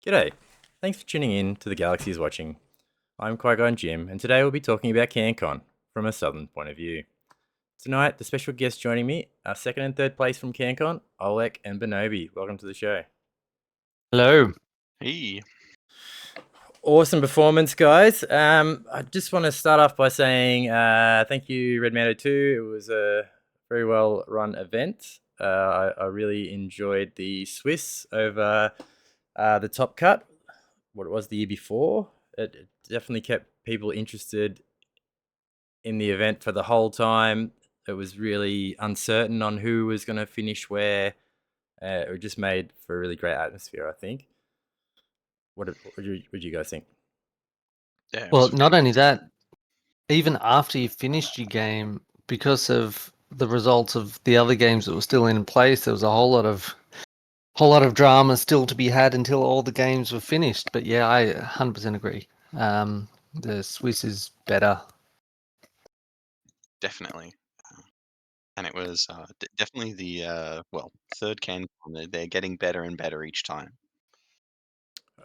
G'day. Thanks for tuning in to The Galaxy is Watching. I'm Qui-Gon Jim, and today we'll be talking about Cancon from a southern point of view. Tonight, the special guests joining me are second and third place from Cancon, Olek and Benobi. Welcome to the show. Hello. Hey. Awesome performance, guys. I just want to start off by saying thank you, Red Mando 2. It was a very well run event. I really enjoyed the Swiss over the top cut, what it was the year before. It definitely kept people interested in the event for the whole time. It was really uncertain on who was going to finish where. It just made for a really great atmosphere, I think. What do you guys think? Yeah, Well, not only that, even after you finished your game, because of the results of the other games that were still in place, there was a whole lot of drama still to be had until all the games were finished. But yeah, I 100% agree. The Swiss is better. definitely. And it was definitely the third Cancon. They're getting better and better each time.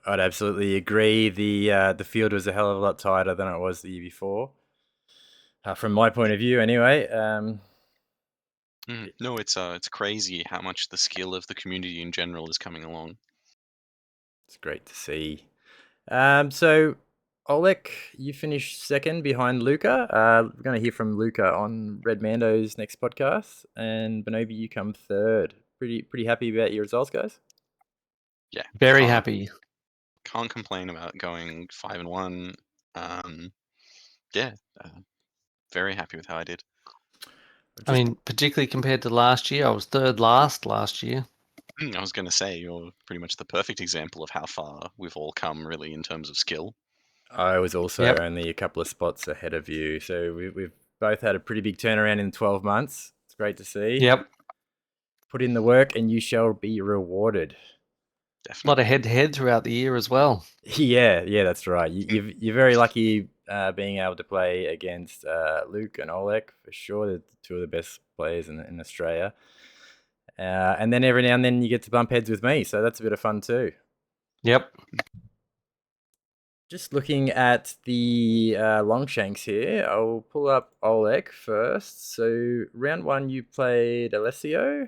I'd absolutely agree. The field was a hell of a lot tighter than it was the year before, from my point of view, anyway. No, it's crazy how much the skill of the community in general is coming along. It's great to see. So, Olek, you finished second behind Luca. We're going to hear from Luca on Red Mando's next podcast, and Benobi, you come third. Pretty happy about your results, guys. Yeah, Very happy. Can't complain about going 5-1. Yeah, very happy with how I did. I mean, particularly compared to last year, I was third last year. I was going to say you're pretty much the perfect example of how far we've all come, really, in terms of skill. I was also only a couple of spots ahead of you, so we've both had a pretty big turnaround in 12 months. It's great to see. Yep. Put in the work, and you shall be rewarded. Definitely. A lot of head-to-head throughout the year as well. Yeah, that's right. You're very lucky being able to play against Luke and Olek, for sure. They're two of the best players in Australia. And then every now and then you get to bump heads with me, so that's a bit of fun too. Yep. Just looking at the Longshanks here, I'll pull up Olek first. So round one, you played Alessio.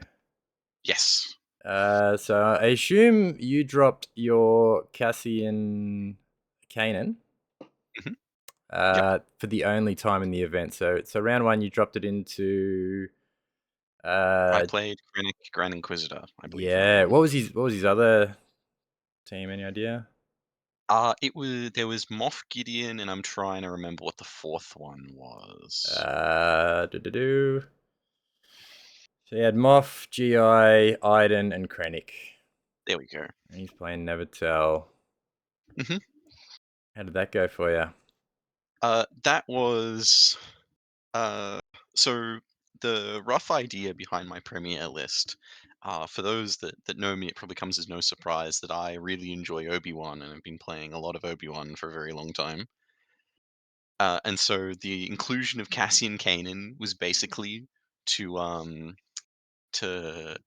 Yes. So I assume you dropped your Cassian Kanan. Mm-hmm. For the only time in the event. So round one, you dropped it into. I played Grand Inquisitor, I believe. Yeah. What was his other team? Any idea? There was Moff Gideon, and I'm trying to remember what the fourth one was. So he had Moff, GI, Iden, and Krennic. There we go. And he's playing Never Tell. Mm-hmm. How did that go for you? That was so the rough idea behind my premiere list. For those that know me, it probably comes as no surprise that I really enjoy Obi-Wan, and I've been playing a lot of Obi-Wan for a very long time. And so the inclusion of Cassian Kanan was basically to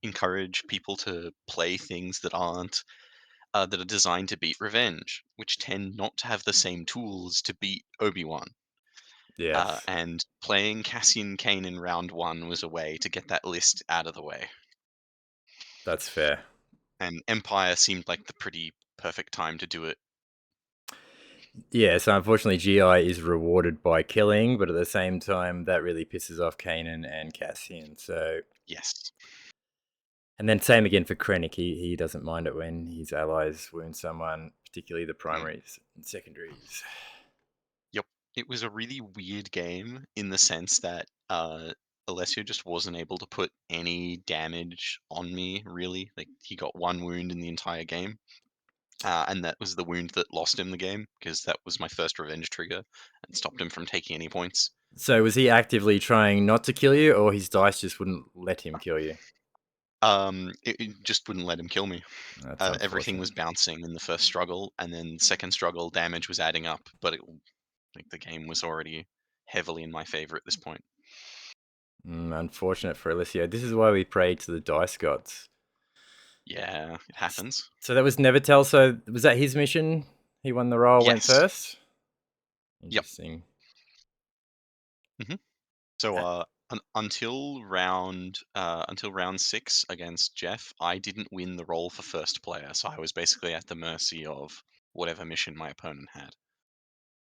encourage people to play things that aren't that are designed to beat revenge, which tend not to have the same tools to beat Obi-Wan. Yes. And playing Cassian Kane in round one was a way to get that list out of the way. That's fair. And Empire seemed like the pretty perfect time to do it. Yeah, so unfortunately GI is rewarded by killing, but at the same time that really pisses off Kanan and Cassian. So yes. And then same again for Krennic. He doesn't mind it when his allies wound someone, particularly the primaries and secondaries. Yep. It was a really weird game in the sense that Alessio just wasn't able to put any damage on me, really. Like, he got one wound in the entire game. And that was the wound that lost him the game, because that was my first revenge trigger and stopped him from taking any points. So was he actively trying not to kill you, or his dice just wouldn't let him kill you? It just wouldn't let him kill me. Everything was bouncing in the first struggle, and then second struggle damage was adding up, but like the game was already heavily in my favor at this point. Unfortunate for Alessio. This is why we pray to the dice gods. Yeah, it happens. So that was Nevertell. So was that his mission? He won the role, went Yes. first? Yep. Interesting. So until round 6 against Jeff, I didn't win the role for first player, so I was basically at the mercy of whatever mission my opponent had.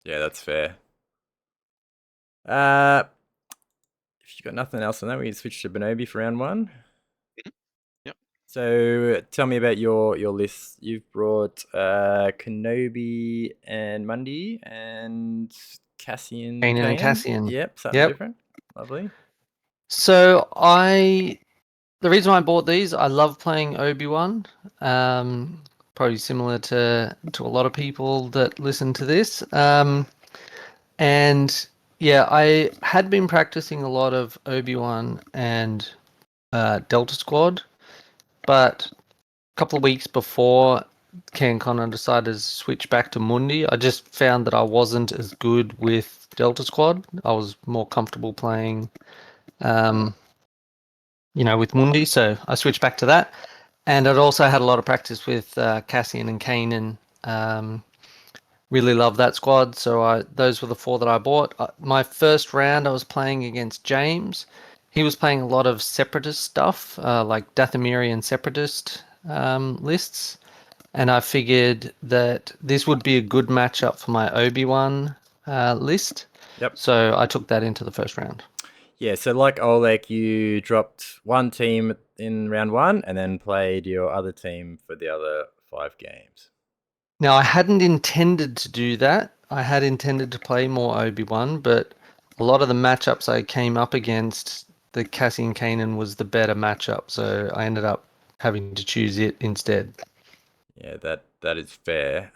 Yeah, that's fair. If you got nothing else on that, we can switch to Benobi for round 1. Yep. So tell me about your list. You've brought Kenobi and Mundi and Cassian. Kanan and Kanan. Cassian. Yep, something Yep. different. Lovely. So the reason I bought these, I love playing Obi-Wan. Probably similar to a lot of people that listen to this. And yeah, I had been practicing a lot of Obi-Wan and Delta Squad, but a couple of weeks before Cancon, I decided to switch back to Mundi. I just found that I wasn't as good with Delta Squad. I was more comfortable playing, with Mundi, so I switched back to that. And I'd also had a lot of practice with Cassian and Kanan. Really love that squad, so those were the 4 that I bought. My first round, I was playing against James. He was playing a lot of separatist stuff, like Dathomiri and separatist lists, and I figured that this would be a good matchup for my Obi-Wan list. Yep. So I took that into the first round. Yeah, so like Olek, you dropped one team in round 1 and then played your other team for the other 5 games. Now, I hadn't intended to do that. I had intended to play more Obi-Wan, but a lot of the matchups I came up against, the Cassian Kanan was the better matchup, so I ended up having to choose it instead. Yeah, that is fair.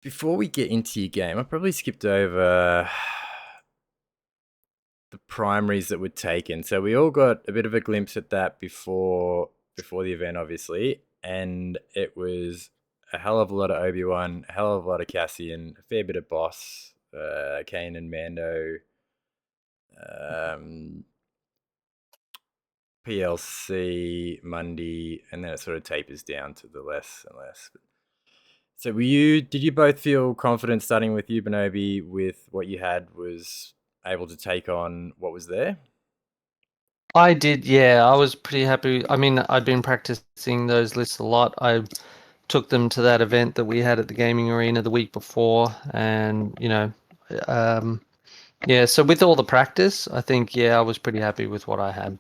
Before we get into your game, I probably skipped over the primaries that were taken. So we all got a bit of a glimpse at that before the event, obviously, and it was a hell of a lot of Obi-Wan, a hell of a lot of Cassian, a fair bit of Boss, Kane and Mando, PLC, Mundi, and then it sort of tapers down to the less and less. So did you both feel confident, starting with you, Benobi, with what you had was able to take on what was there? I did, yeah. I was pretty happy. I mean, I'd been practicing those lists a lot. I took them to that event that we had at the gaming arena the week before, and yeah. So with all the practice, I think I was pretty happy with what I had.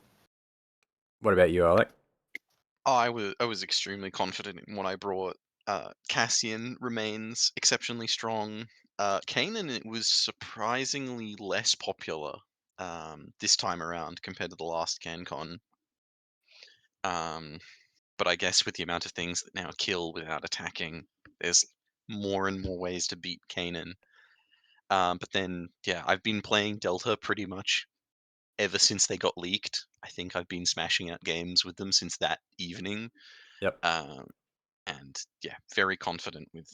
What about you, Alec? I was extremely confident in what I brought. Cassian remains exceptionally strong. Kanan, it was surprisingly less popular this time around compared to the last Cancon. But I guess with the amount of things that now kill without attacking, there's more and more ways to beat Kanan. But then, yeah, I've been playing Delta pretty much ever since they got leaked. I think I've been smashing out games with them since that evening. Yep. And yeah, very confident with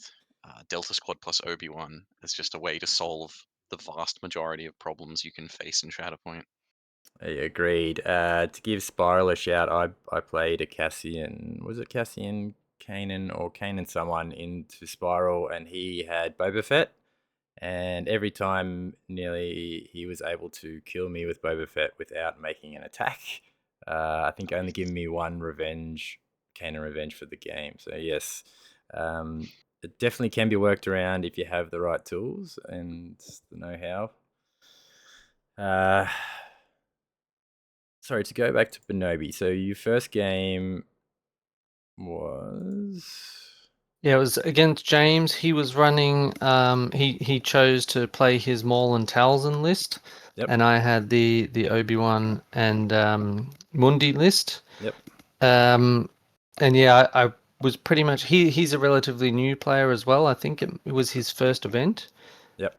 Delta Squad plus Obi-Wan as just a way to solve the vast majority of problems you can face in Shatterpoint. Agreed. To give Spiral a shout, I played a Cassian. Was it Cassian Kanan or Kanan someone into Spiral, and he had Boba Fett. And every time, nearly, he was able to kill me with Boba Fett without making an attack. I think only giving me one Kanan revenge for the game. So yes, it definitely can be worked around if you have the right tools and the know-how. Sorry, to go back to Benobi. So your first game was... Yeah, it was against James. He was running. He chose to play his Maul and Talzin list, Yep. and I had the Obi-Wan and Mundi list. Yep. And yeah, I was pretty much. He's a relatively new player as well. I think it was his first event. Yep.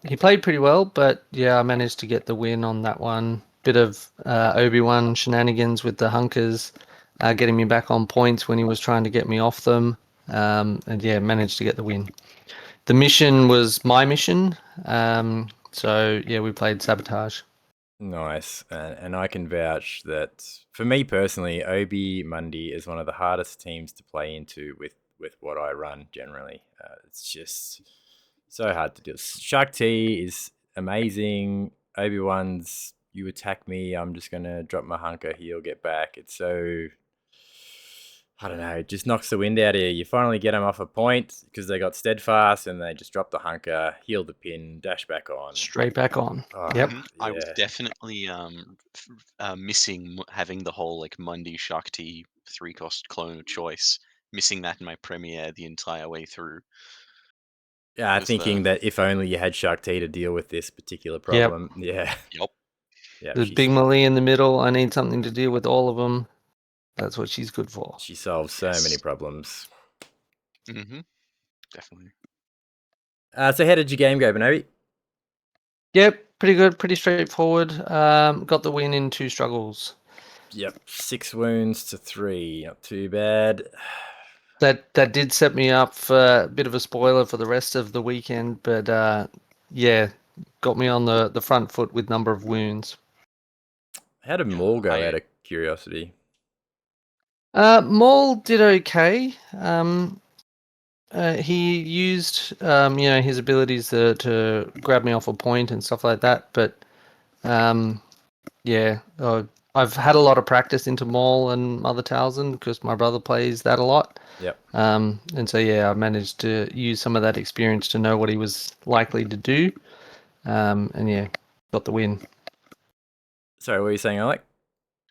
He played pretty well, but yeah, I managed to get the win on that one. Bit of Obi-Wan shenanigans with the hunkers, getting me back on points when he was trying to get me off them. And yeah, managed to get the win. The mission was my mission. So yeah, we played Sabotage. Nice, and I can vouch that for me personally, Obi Mundi is one of the hardest teams to play into with what I run generally. It's just so hard to do. Shark T is amazing. Obi Wan's you attack me, I'm just gonna drop my hunker, he'll get back. It's so I don't know, it just knocks the wind out of you. You finally get them off a point because they got steadfast and they just drop the hunker, heal the pin, dash back on. Straight back on. Oh, Yep. I was yeah. definitely missing having the whole like Mundi Shakti 3-cost clone of choice. Missing that in my premiere the entire way through. Yeah, Was thinking the that if only you had Shark T to deal with this particular Yep. problem. Yeah. Yup. Yeah. There's Big Molly in the middle. I need something to deal with all of them. That's what she's good for. She solves so many Yes. problems. Mm-hmm. Definitely. So how did your game go, Benobi? Yep, pretty good, pretty straightforward. Got the win in 2 struggles. Yep. 6 wounds to 3. Not too bad. That did set me up for a bit of a spoiler for the rest of the weekend, but yeah, got me on the front foot with number of wounds. How did Yeah, Maul go out of curiosity? Maul did okay. He used his abilities to grab me off a point and stuff like that, but yeah, I've had a lot of practice into Maul and Mother Talzin because my brother plays that a lot. Yep. And so yeah, I managed to use some of that experience to know what he was likely to do. And yeah, got the win. Sorry, what were you saying, Alec?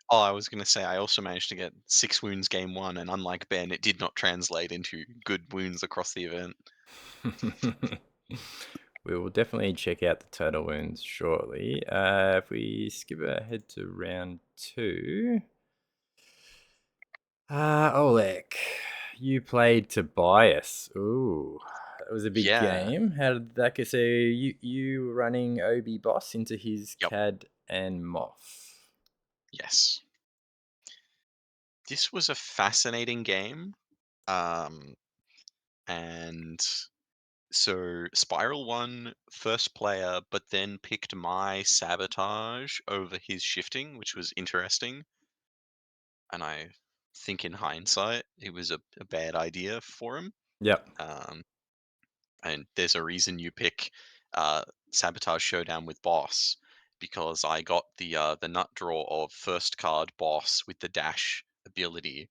Oh, I was going to say I also managed to get 6 wounds game 1, and unlike Ben, it did not translate into good wounds across the event. We will definitely check out the total wounds shortly. If we skip ahead to round 2. Olek, you played Tobias. Ooh, that was a big Yeah. game. How did that go? So you were running Obi Boss into his Yep. Cad and Moth. Yes. This was a fascinating game. And so Spiral won first player, but then picked my sabotage over his shifting, which was interesting. And I think in hindsight, it was a bad idea for him. Yep. And there's a reason you pick Sabotage Showdown with Boss, because I got the nut draw of first card Boss with the dash ability.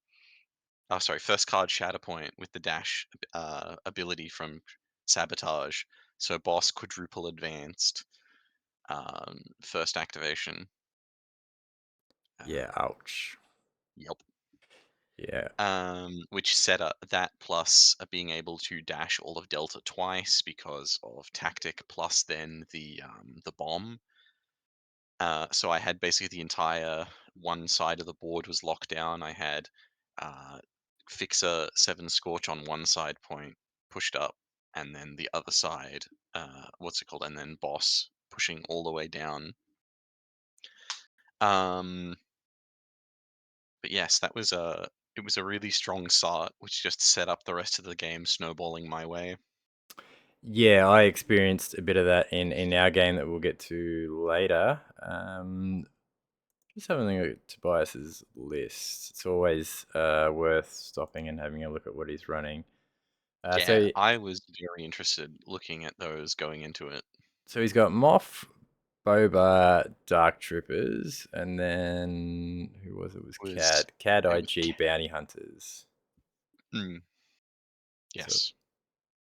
Oh, sorry, first card Shatterpoint with the dash ability from Sabotage. So Boss quadruple advanced first activation. Yeah. Ouch. Yep. Yeah. Which set up that plus being able to dash all of Delta twice because of tactic plus then the bomb. So I had basically the entire one side of the board was locked down. I had Fixer 7 Scorch on one side point pushed up, and then the other side, what's it called? And then Boss pushing all the way down. But yes, that was it was a really strong start, which just set up the rest of the game snowballing my way. Yeah, I experienced a bit of that in our game that we'll get to later. Just having a look at Tobias's list. It's always worth stopping and having a look at what he's running. Yeah, I was very interested looking at those going into it. So he's got Moth, Boba, Dark Troopers, and then who was it? Was Cad? Cad it was IG Bounty Hunters. Yes. So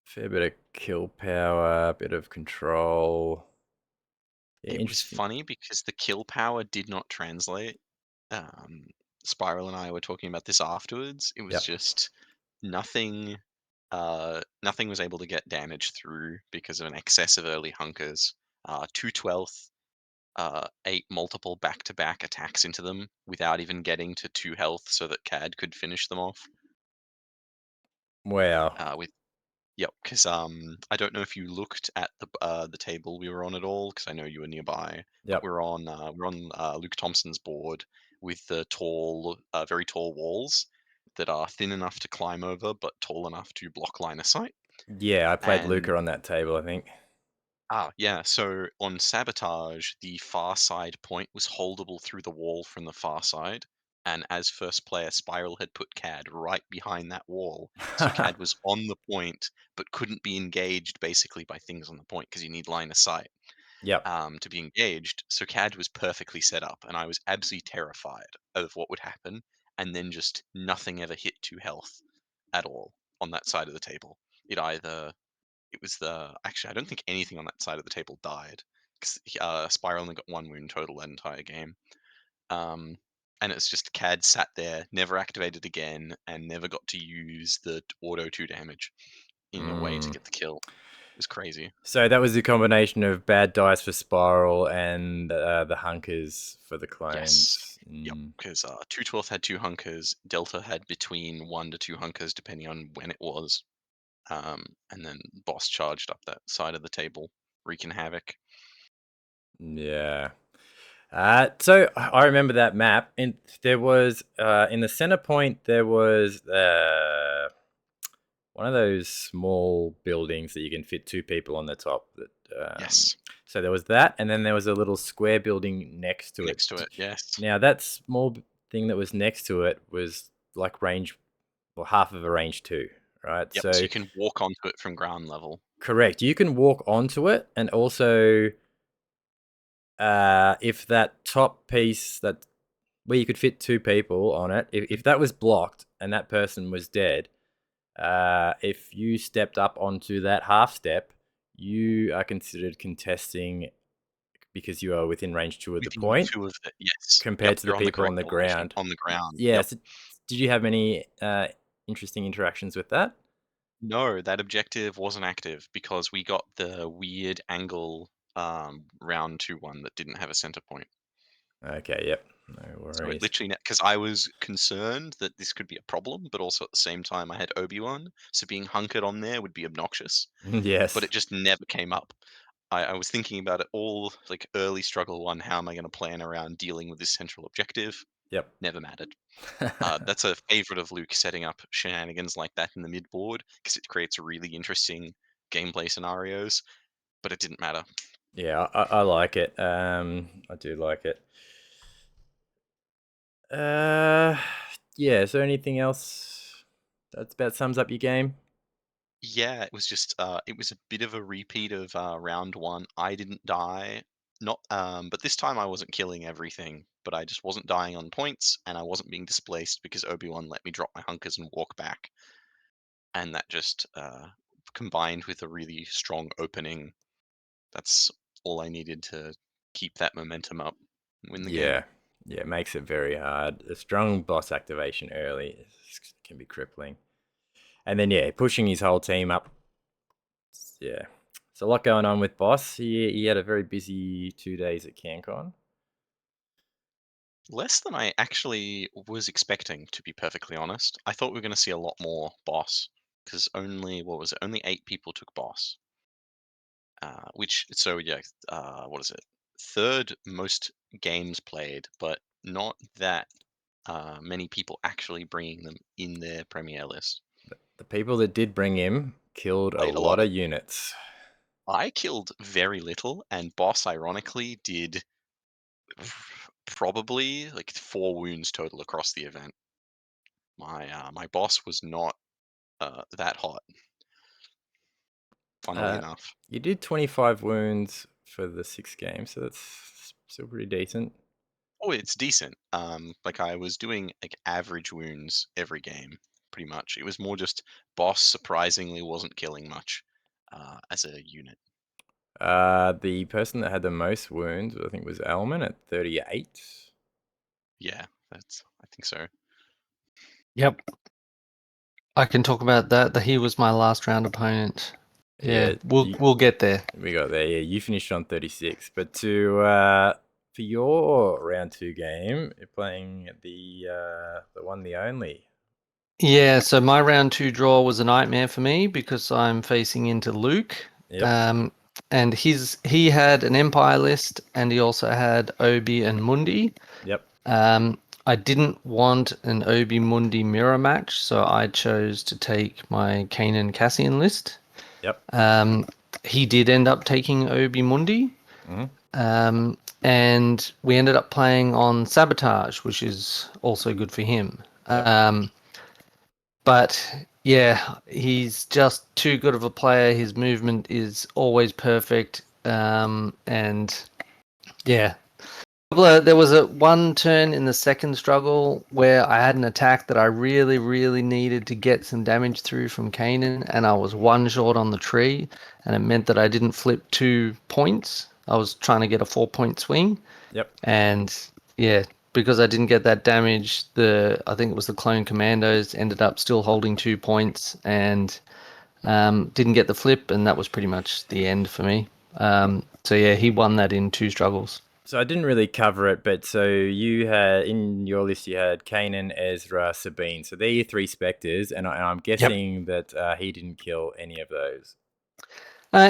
fair bit of kill power, a bit of control. Yeah, It was interesting. funny because the kill power did not translate. Spiral and I were talking about this afterwards. It was just nothing. Nothing was able to get damage through because of an excess of early hunkers. 2/12, 8 multiple back-to-back attacks into them without even getting to 2 health, so that Cad could finish them off. Wow. With Yep, because I don't know if you looked at the table we were on at all, because I know you were nearby. But Yep. we're on Luke Thompson's board with the tall, very tall walls that are thin enough to climb over, but tall enough to block line of sight. Yeah, I played And Luca on that table, I think. Yeah. So on Sabotage, the far side point was holdable through the wall from the far side. And as first player, Spiral had put Cad right behind that wall. So Cad was on the point, but couldn't be engaged basically by things on the point because you need line of sight Yep. to be engaged. So Cad was perfectly set up, and I was absolutely terrified of what would happen. And then just nothing ever hit 2 health at all on that side of the table. It was the actually, I don't think anything on that side of the table died because Spiral only got 1 wound total that entire game. Um, and it's just Cad sat there, never activated again, and never got to use the auto 2 damage in a way to Mm. get the kill. It was crazy. So that was the combination of bad dice for Spiral and the hunkers for the Yes. clones. Yep. Because 2/12 had 2 hunkers, Delta had between 1 to 2 hunkers depending on when it was. And then Boss charged up that side of the table, wreaking havoc. Yeah. So I remember that map, and there was in the center point there was one of those small buildings that you can fit 2 people on the top. Yes. So there was that, and then there was a little square building next to it. Next to it, yes. Now that small thing that was next to it was like range, well, half of a range 2, right? Yep. So So you can walk onto it from ground level. correct. You can walk onto it, and also if that top piece that where you could fit 2 people on it, if that was blocked and that person was dead, if you stepped up onto that half step, you are considered contesting because you are within range 2 of the Within point 2 of the yes. compared Yep, to the you're on the people on correct the elevation. ground. On the ground. Yeah. Yep. So did you have any interesting interactions with that? No, that objective wasn't active because we got the weird angle round 2-1 that didn't have a center point. Okay. Yep. No So it worries. literally, because I was concerned that this could be a problem, but also at the same time I had Obi-Wan, so being hunkered on there would be obnoxious. But Yes. it just never came up. I was thinking about it all like early struggle one. How am I going to plan around dealing with this central objective? Yep. Never mattered. That's a favorite of Luke, setting up shenanigans like that in the mid board because it creates really interesting gameplay scenarios. But it didn't matter. Yeah, I like it. I do like it. Uh, yeah. Is there anything else that's about sums up your game? Yeah, it was just it was a bit of a repeat of round one. I didn't die, not but this time I wasn't killing everything, but I just wasn't dying on points, and I wasn't being displaced because Obi-Wan let me drop my hunkers and walk back, and that just combined with a really strong opening. That's all I needed to keep that momentum up and win the game. Yeah, yeah, it makes it very hard. A strong boss activation early can be crippling, and then yeah, pushing his whole team up. Yeah, it's a lot going on with boss. He had a very busy 2 days at Cancon. Less than I actually was expecting, to be perfectly honest. I thought we were going to see a lot more boss because only, what was it? Only 8 people took boss. Which, so yeah, what is it? Third most games played, but not that many people actually bringing them in their premiere list. The people that did bring him killed a Played a lot lot. of units. I killed very little, and boss ironically did probably like 4 wounds total across the event. My boss was not that hot, funnily Uh, enough. you did 25 wounds for the 6 games, so that's still pretty decent. Oh, it's decent. Like I was doing like average wounds every game, pretty much. It was more just boss surprisingly wasn't killing much as a unit. The person that had the most wounds, I think, was Elman at 38. Yeah, I think so. Yep. I can talk about that. He was my last round opponent. Yeah, we'll get there. We got there. Yeah, you finished on 36. But for your round 2 game, you're playing the one, the only. Yeah, so my round 2 draw was a nightmare for me because I'm facing into Luke. Yep. And he had an Empire list, and he also had Obi and Mundi. Yep. I didn't want an Obi Mundi mirror match, so I chose to take my Kanan Cassian list. Yep. he did end up taking Obi Mundi. And we ended up playing on Sabotage, which is also good for him. Yep. But yeah, he's just too good of a player. His movement is always perfect. And yeah, there was one turn in the second struggle where I had an attack that I really, really needed to get some damage through from Kanan, and I was one short on the tree, and it meant that I didn't flip 2 points. I was trying to get a 4-point swing. Yep. And yeah, because I didn't get that damage, I think it was the Clone Commandos ended up still holding 2 points and didn't get the flip, and that was pretty much the end for me. So yeah, he won that in 2 struggles. So I didn't really cover it, but so you had in your list you had Kanan, Ezra, Sabine. So they're your 3 specters, and I'm guessing that he didn't kill any of those.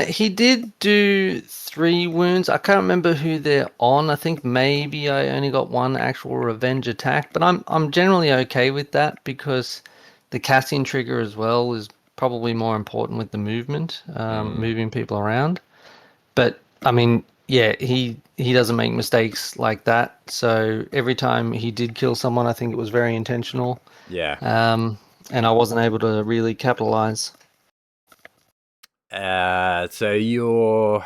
He did do 3 wounds. I can't remember who they're on. I think maybe I only got 1 actual revenge attack, but I'm generally okay with that because the Cassian trigger as well is probably more important with the movement, moving people around. But I mean, yeah, he doesn't make mistakes like that. So every time he did kill someone, I think it was very intentional. Yeah. And I wasn't able to really capitalize. So your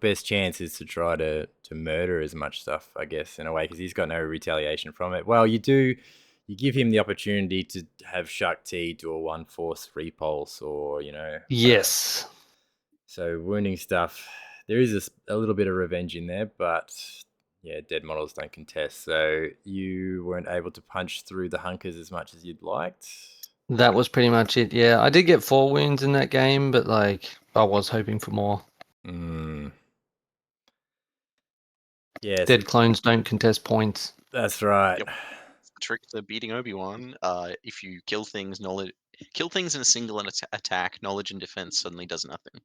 best chance is to try to murder as much stuff, I guess, in a way, because he's got no retaliation from it. Well, you give him the opportunity to have Shakti do a 1-force repulse, or Yes. So wounding stuff, there is a little bit of revenge in there, but yeah, dead models don't contest. So you weren't able to punch through the hunkers as much as you'd liked. That was pretty much it. Yeah, I did get 4 wounds in that game, but like I was hoping for more. Yes, Dead clones don't contest points. that's right. Yep. The trick to beating Obi-Wan, if you kill things in a single attack, knowledge and defense suddenly does nothing.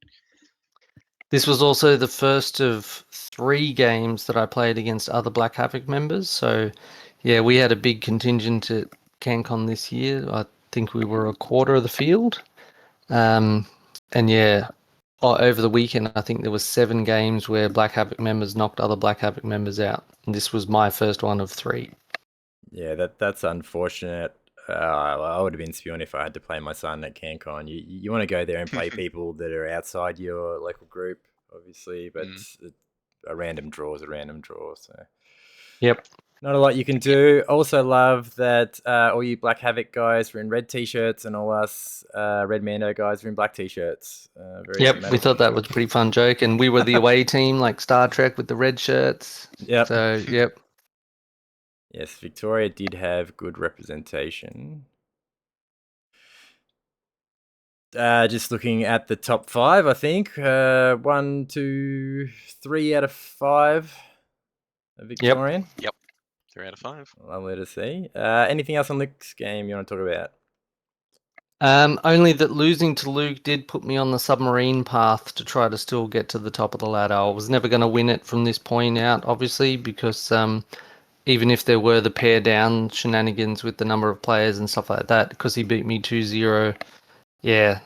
This was also the first of 3 games that I played against other Black Havoc members. So yeah, we had a big contingent at Cancon this year. I think we were a quarter of the field. And yeah, over the weekend, I think there was 7 games where Black Havoc members knocked other Black Havoc members out. And this was my first one of 3. Yeah, that's unfortunate. I would have been spewing if I had to play my son at CanCon. You want to go there and play people that are outside your local group, obviously, but a random draw is a random draw. So Yep. not a lot you can do. Also love that all you Black Havoc guys were in red t-shirts and all us Red Mando guys were in black t-shirts. Very Yep, thematic. we thought that was a pretty fun joke, and we were the away team, like Star Trek with the red shirts. Yep. So, yep. Yes, Victoria did have good representation. Just looking at the top 5, I think 1, 2, 3 out of 5 are Victorian. Yep. 3 out of 5. Lovely to see. Anything else on this game you want to talk about? Only that losing to Luke did put me on the submarine path to try to still get to the top of the ladder. I was never going to win it from this point out, obviously, because even if there were the pair down shenanigans with the number of players and stuff like that, because he beat me 2-0, yeah,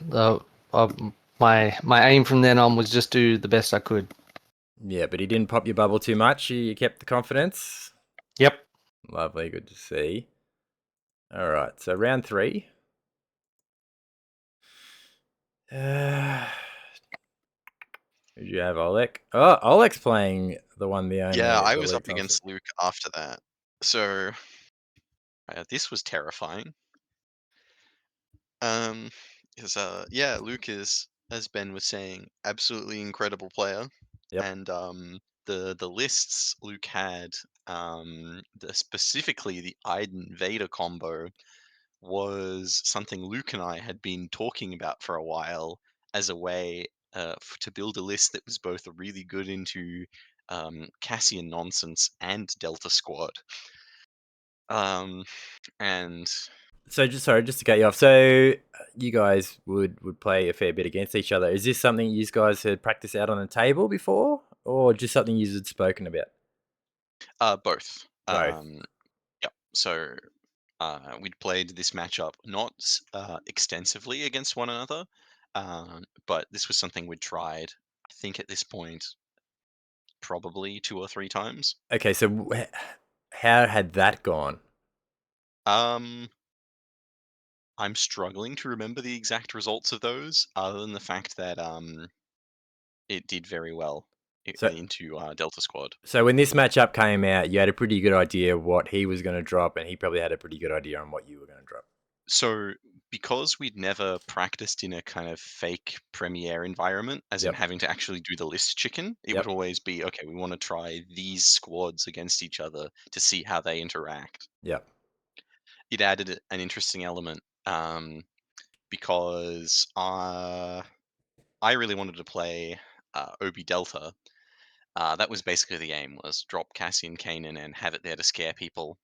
my aim from then on was just do the best I could. Yeah, but he didn't pop your bubble too much. You kept the confidence. Yep. Lovely, good to see. All right, so round 3. Who do you have, Olek? Oh, Olek's playing the one, the only. Yeah, I the was Luke up against Luke after that. So this was terrifying. Yeah, Luke is, as Ben was saying, absolutely incredible player. Yep. And the lists Luke had, specifically the Iden Vader combo, was something Luke and I had been talking about for a while as a way to build a list that was both really good into Cassian nonsense and Delta Squad. And So just to cut you off. So you guys would play a fair bit against each other. Is this something you guys had practiced out on the table before, or just something you had spoken about? both. Both. Yep. So we'd played this matchup not extensively against one another, But this was something we'd tried, I think at this point, probably 2 or 3 times. Okay, so how had that gone? Um, I'm struggling to remember the exact results of those, other than the fact that it did very well So, into Delta Squad. so when this matchup came out, you had a pretty good idea what he was going to drop, and he probably had a pretty good idea on what you were going to drop. So, because we'd never practiced in a kind of fake premiere environment, as in Yep, having to actually do the list chicken, it would yep, always be okay, we want to try these squads against each other to see how they interact. yep. It added an interesting element because I really wanted to play Obi Delta. That was basically the aim: was drop Cassian Kanan and have it there to scare people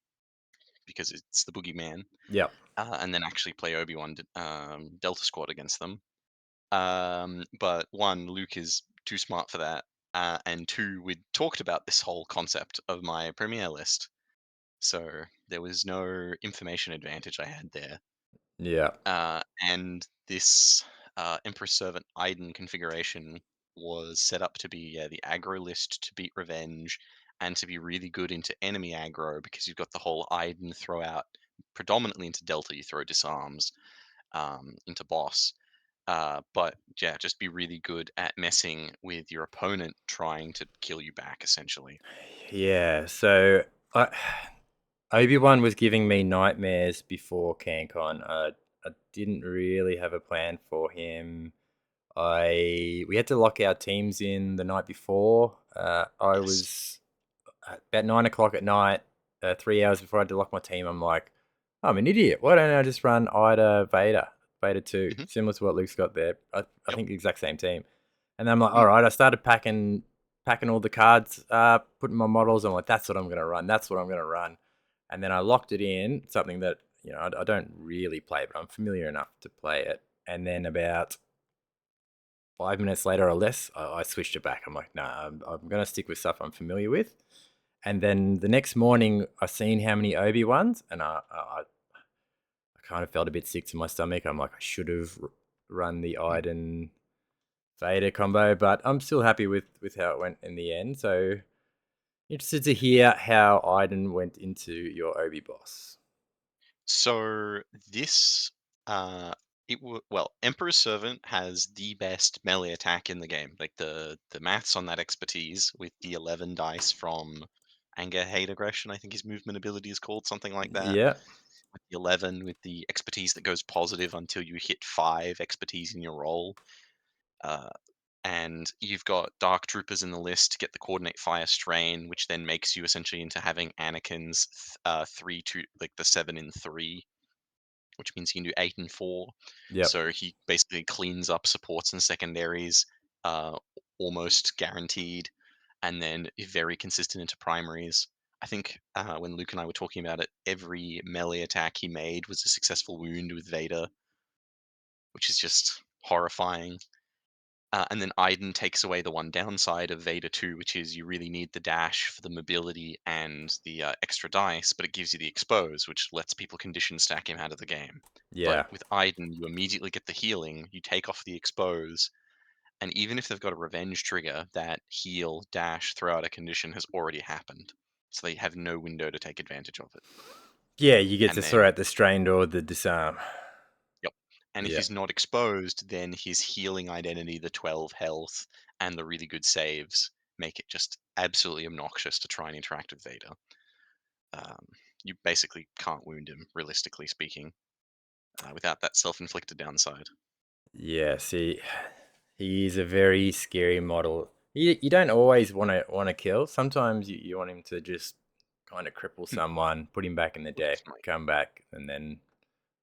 because it's the boogeyman, Yep. and then actually play Obi-Wan Delta Squad against them. But one, Luke is too smart for that, and two, we'd talked about this whole concept of my premiere list, so there was no information advantage I had there. Yeah. And this Emperor Servant Iden configuration was set up to be the aggro list to beat Revenge and to be really good into enemy aggro because you've got the whole Iden throw out predominantly into Delta, you throw disarms into boss. But yeah, just be really good at messing with your opponent trying to kill you back, essentially. Yeah. So I, Obi-Wan was giving me nightmares before CanCon. I didn't really have a plan for him. We had to lock our teams in the night before. I Yes. was at about 9 o'clock at night, 3 hours before I had to lock my team. I'm like, I'm an idiot. Why don't I just run Ida Vader 2, Hmm. similar to what Luke's got there? I Yep. think the exact same team. And then I'm like, all Mm. right. I started packing all the cards, putting my models. I'm like, that's what I'm gonna run. That's what I'm gonna run. And then I locked it in, something that I don't really play, but I'm familiar enough to play it. And then about 5 minutes later or less, I switched it back. I'm like, nah, I'm gonna stick with stuff I'm familiar with. And then the next morning, I seen how many Obi-Wans, and I kind of felt a bit sick to my stomach. I'm like, I should have run the Mm. Iden Vader combo, but I'm still happy with how it went in the end. So interested to hear how Iden went into your Obi boss. So this, uh, well, Emperor's Servant has the best melee attack in the game. Like the maths on that expertise with the 11 dice from Anger, Hate, Aggression. I think his movement ability is called something like that. Yeah, With the 11, with the expertise that goes positive until you hit 5 expertise in your roll. Uh, and you've got Dark Troopers in the list to get the Coordinate Fire Strain, which then makes you essentially into having Anakin's 3 2, like the 7 in 3, which means he can do 8 and 4. yep, So he basically cleans up supports and secondaries, uh, almost guaranteed, and then very consistent into primaries. I think when Luke and I were talking about it, every melee attack he made was a successful wound with Vader, which is just horrifying. And then Iden takes away the one downside of Vader 2, which is you really need the dash for the mobility and the extra dice, but it gives you the expose, which lets people condition stack him out of the game. But yeah, with Iden, you immediately get the healing, you take off the expose, and even if they've got a revenge trigger, that heal, dash, throw out a condition has already happened. So they have no window to take advantage of it. yeah. You get to And throw then, out the strained or the disarm. yep. And if Yeah, he's not exposed, then his healing identity, the 12 health, and the really good saves make it just absolutely obnoxious to try and interact with Vader. Um, you basically can't wound him, realistically speaking, without that self-inflicted downside. yeah. See, he is a very scary model. You don't always want to kill. Sometimes you want him to just kind of cripple Hmm. someone, put him back in the Well, deck, definitely. come back, and then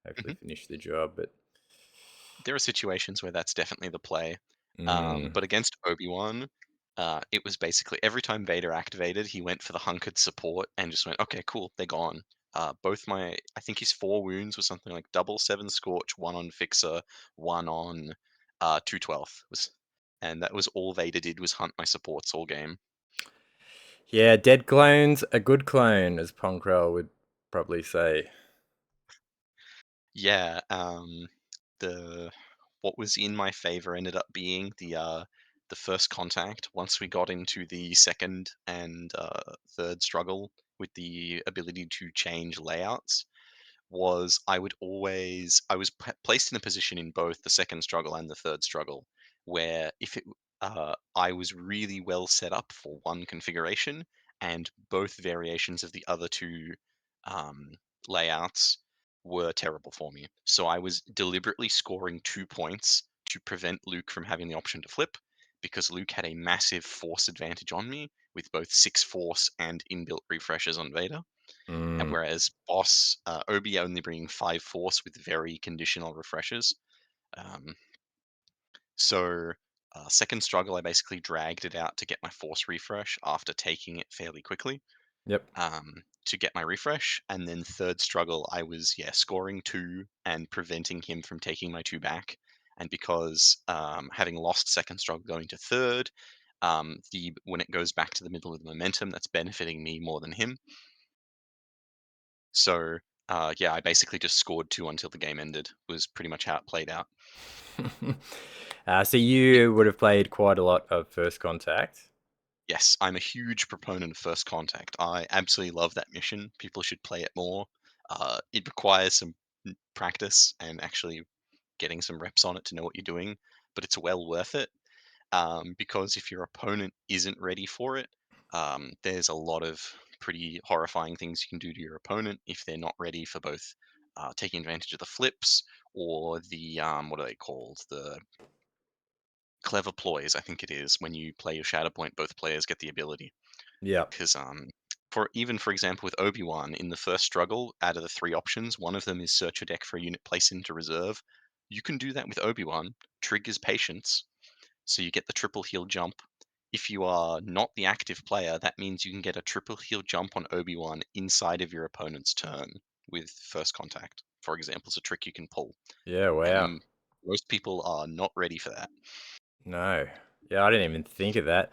hopefully Mhm. finish the job. But There are situations where that's definitely the play. mm, But against Obi-Wan, it was basically every time Vader activated, he went for the hunkered support and just went, okay, cool, they're gone. I think his 4 wounds was something like double 7 Scorch, 1 on Fixer, 1 on 212. And that was all Vader did was hunt my supports all game. yeah, dead clone's a good clone, as Ponkrell would probably say. Yeah, the what was in my favor ended up being the first contact. Once we got into the second and third struggle with the ability to change layouts, was I was placed in a position in both the second struggle and the third struggle where if it I was really well set up for one configuration, and both variations of the other two um, layouts were terrible for me. So I was deliberately scoring 2 points to prevent Luke from having the option to flip, because Luke had a massive force advantage on me with both 6 force and inbuilt refreshes on Vader. And Mm. whereas boss Obi only bringing 5 force with very conditional refreshes. Um, so second struggle, I basically dragged it out to get my force refresh after taking it fairly quickly Yep. to get my refresh. And then third struggle, I was scoring 2 and preventing him from taking my 2 back. And because having lost second struggle going to third, when it goes back to the middle of the momentum, that's benefiting me more than him. So, I basically just scored 2 until the game ended, was pretty much how it played out. So you would have played quite a lot of First Contact. Yes, I'm a huge proponent of First Contact. I absolutely love that mission. People should play it more. It requires some practice and actually getting some reps on it to know what you're doing, but it's well worth it. Because if your opponent isn't ready for it, there's a lot of pretty horrifying things you can do to your opponent if they're not ready for both taking advantage of the flips or the what are they called? The clever ploys, I think it is. When you play your Shatterpoint, both players get the ability. Yeah. Because for example, with Obi-Wan in the first struggle, out of the 3 options, one of them is search your deck for a unit, place into reserve. You can do that with Obi-Wan. Triggers patience, so you get the triple heal jump. If you are not the active player, that means you can get a triple heal jump on Obi-Wan inside of your opponent's turn with first contact, for example. It's a trick you can pull. Yeah. Wow. And most people are not ready for that. No. Yeah, I didn't even think of that.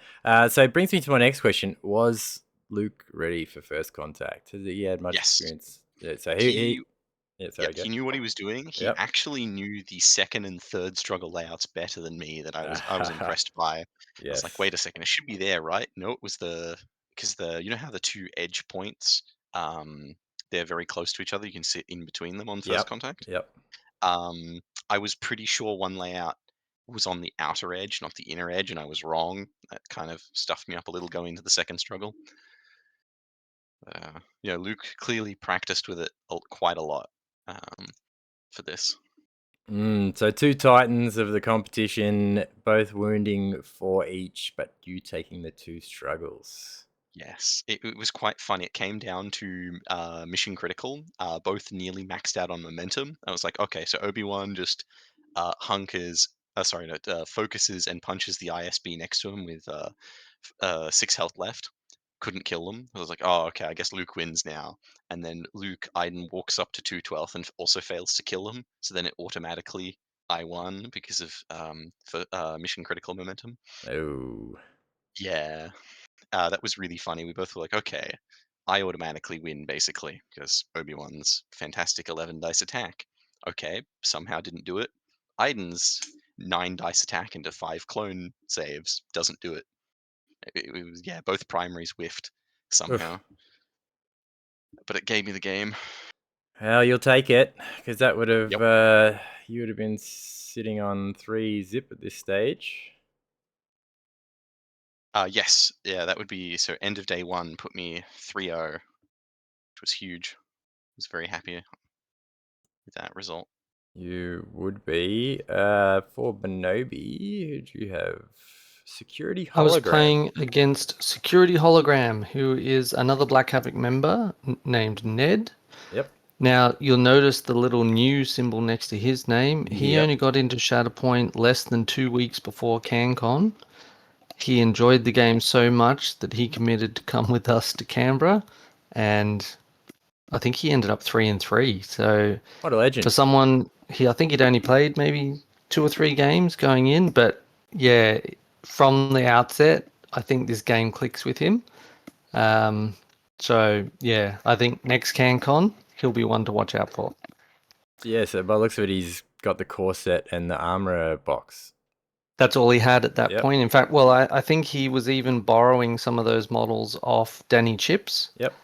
So it brings me to my next question. Was Luke ready for First Contact? Has he had much Yes. experience? Yeah, so He yeah, Yeah, sorry, go. he knew what he was doing. He Yep. actually knew the second and third struggle layouts better than me, that I was impressed by. I was like, Yes. wait a second, it should be there, right? No, it was because you know how the 2 edge points, they're very close to each other. You can sit in between them on first Yep. contact. Yep. Um, I was pretty sure one layout was on the outer edge, not the inner edge, and I was wrong. That kind of stuffed me up a little going into the second struggle. Luke clearly practiced with it quite a lot for this. So 2 Titans of the competition, both wounding 4 each, but you taking the 2 struggles. Yes, it was quite fun. It came down to mission critical, both nearly maxed out on momentum. I was like, okay, so Obi-Wan just focuses and punches the ISB next to him with 6 health left. Couldn't kill them. I was like, oh, okay, I guess Luke wins now. And then Luke Iden walks up to 212 and also fails to kill him. So then it automatically I won because of mission critical momentum. Oh. Yeah, that was really funny. We both were like, okay, I automatically win basically because Obi-Wan's fantastic 11 dice attack. Okay, somehow didn't do it. Aiden's 9 dice attack into 5 clone saves doesn't do it. It was, both primaries whiffed Oof. somehow, but it gave me the game. Well, you'll take it, because that would have, Yep. you would have been sitting on 3 zip at this stage. Yes, yeah, that would be so. End of day 1 put me 3-0, which was huge. I was very happy with that result. You would be. For Benobi, who do you have? Security I was Hologram. playing against Security Hologram, who is another Black Havoc member named Ned. Yep. Now, you'll notice the little new symbol next to his name. He Yep. only got into Shatterpoint less than 2 weeks before Cancon. He enjoyed the game so much that he committed to come with us to Canberra, and I think he ended up 3-3. So What a legend. for someone, I think he'd only played maybe 2 or 3 games going in, but yeah, from the outset, I think this game clicks with him. So yeah, I think next CanCon he'll be one to watch out for. Yeah, so by the looks of it, he's got the core set and the armor box. That's all he had at that Yep. point. In fact, well, I think he was even borrowing some of those models off Danny Chips. Yep.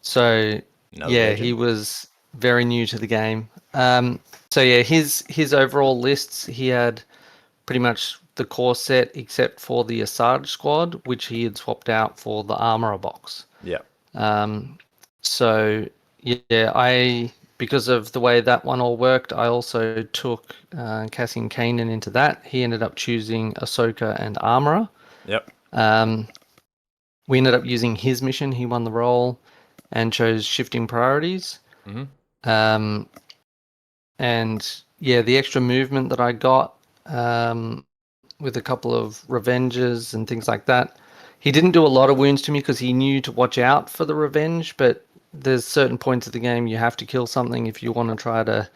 So Another yeah, legend. he was very new to the game. So yeah, his overall lists, he had pretty much the core set except for the Asajj squad, which he had swapped out for the armorer box. Yep. So yeah, because of the way that one all worked, I also took Cassian Kanan into that. He ended up choosing Ahsoka and Armorer. Yep. We ended up using his mission. He won the role and chose shifting priorities. And yeah, the extra movement that I got with a couple of revenges and things like that. He didn't do a lot of wounds to me because he knew to watch out for the revenge, but there's certain points of the game you have to kill something if you want to try to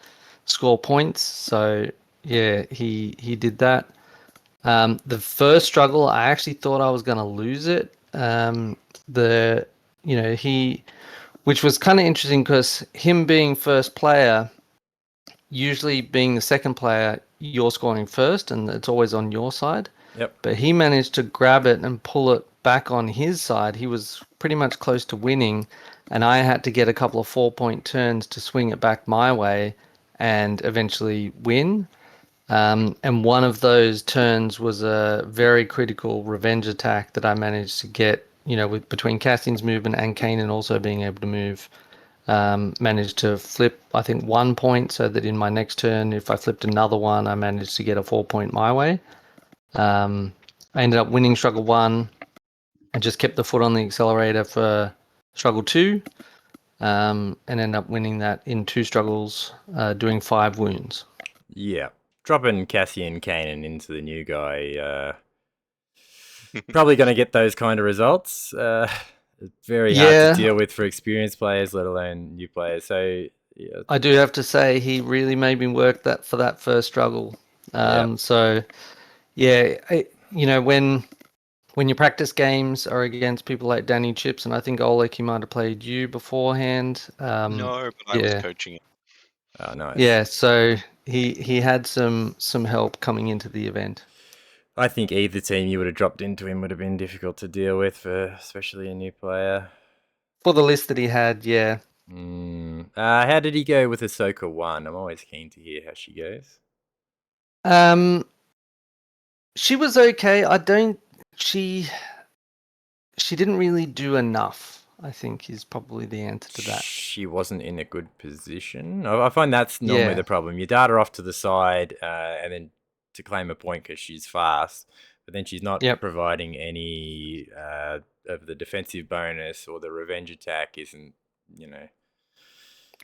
score points. So yeah, he did that. The first struggle, I actually thought I was going to lose it. Which was kind of interesting because him being first player, usually being the second player, you're scoring first and it's always on your side. Yep. But he managed to grab it and pull it back on his side. He was pretty much close to winning, and I had to get a couple of 4-point turns to swing it back my way and eventually win. And one of those turns was a very critical revenge attack that I managed to get, with between Cassian's movement and Kanan also being able to move. Managed to flip, I think, 1 point, so that in my next turn, if I flipped another one, I managed to get a 4-point my way. I ended up winning struggle 1 and just kept the foot on the accelerator for struggle 2, and ended up winning that in 2 struggles, doing 5 wounds. Yeah. Dropping Cassian Kanan into the new guy, probably going to get those kind of results. It's very hard to deal with for experienced players, let alone new players. So yeah. I do have to say he really made me work that for that first struggle. So yeah, when your practice games are against people like Danny Chips, and I think Olek, he might have played you beforehand. No, but I was coaching it. Oh, nice. Yeah, so he had some help coming into the event. I think either team you would have dropped into him would have been difficult to deal with, for especially a new player. For the list that he had, yeah. How did he go with Ahsoka 1? I'm always keen to hear how she goes. She was okay. She didn't really do enough, I think, is probably the answer to that. She wasn't in a good position. I find that's normally the problem. You dart her off to the side and then to claim a point because she's fast, but then she's not providing any of the defensive bonus, or the revenge attack isn't,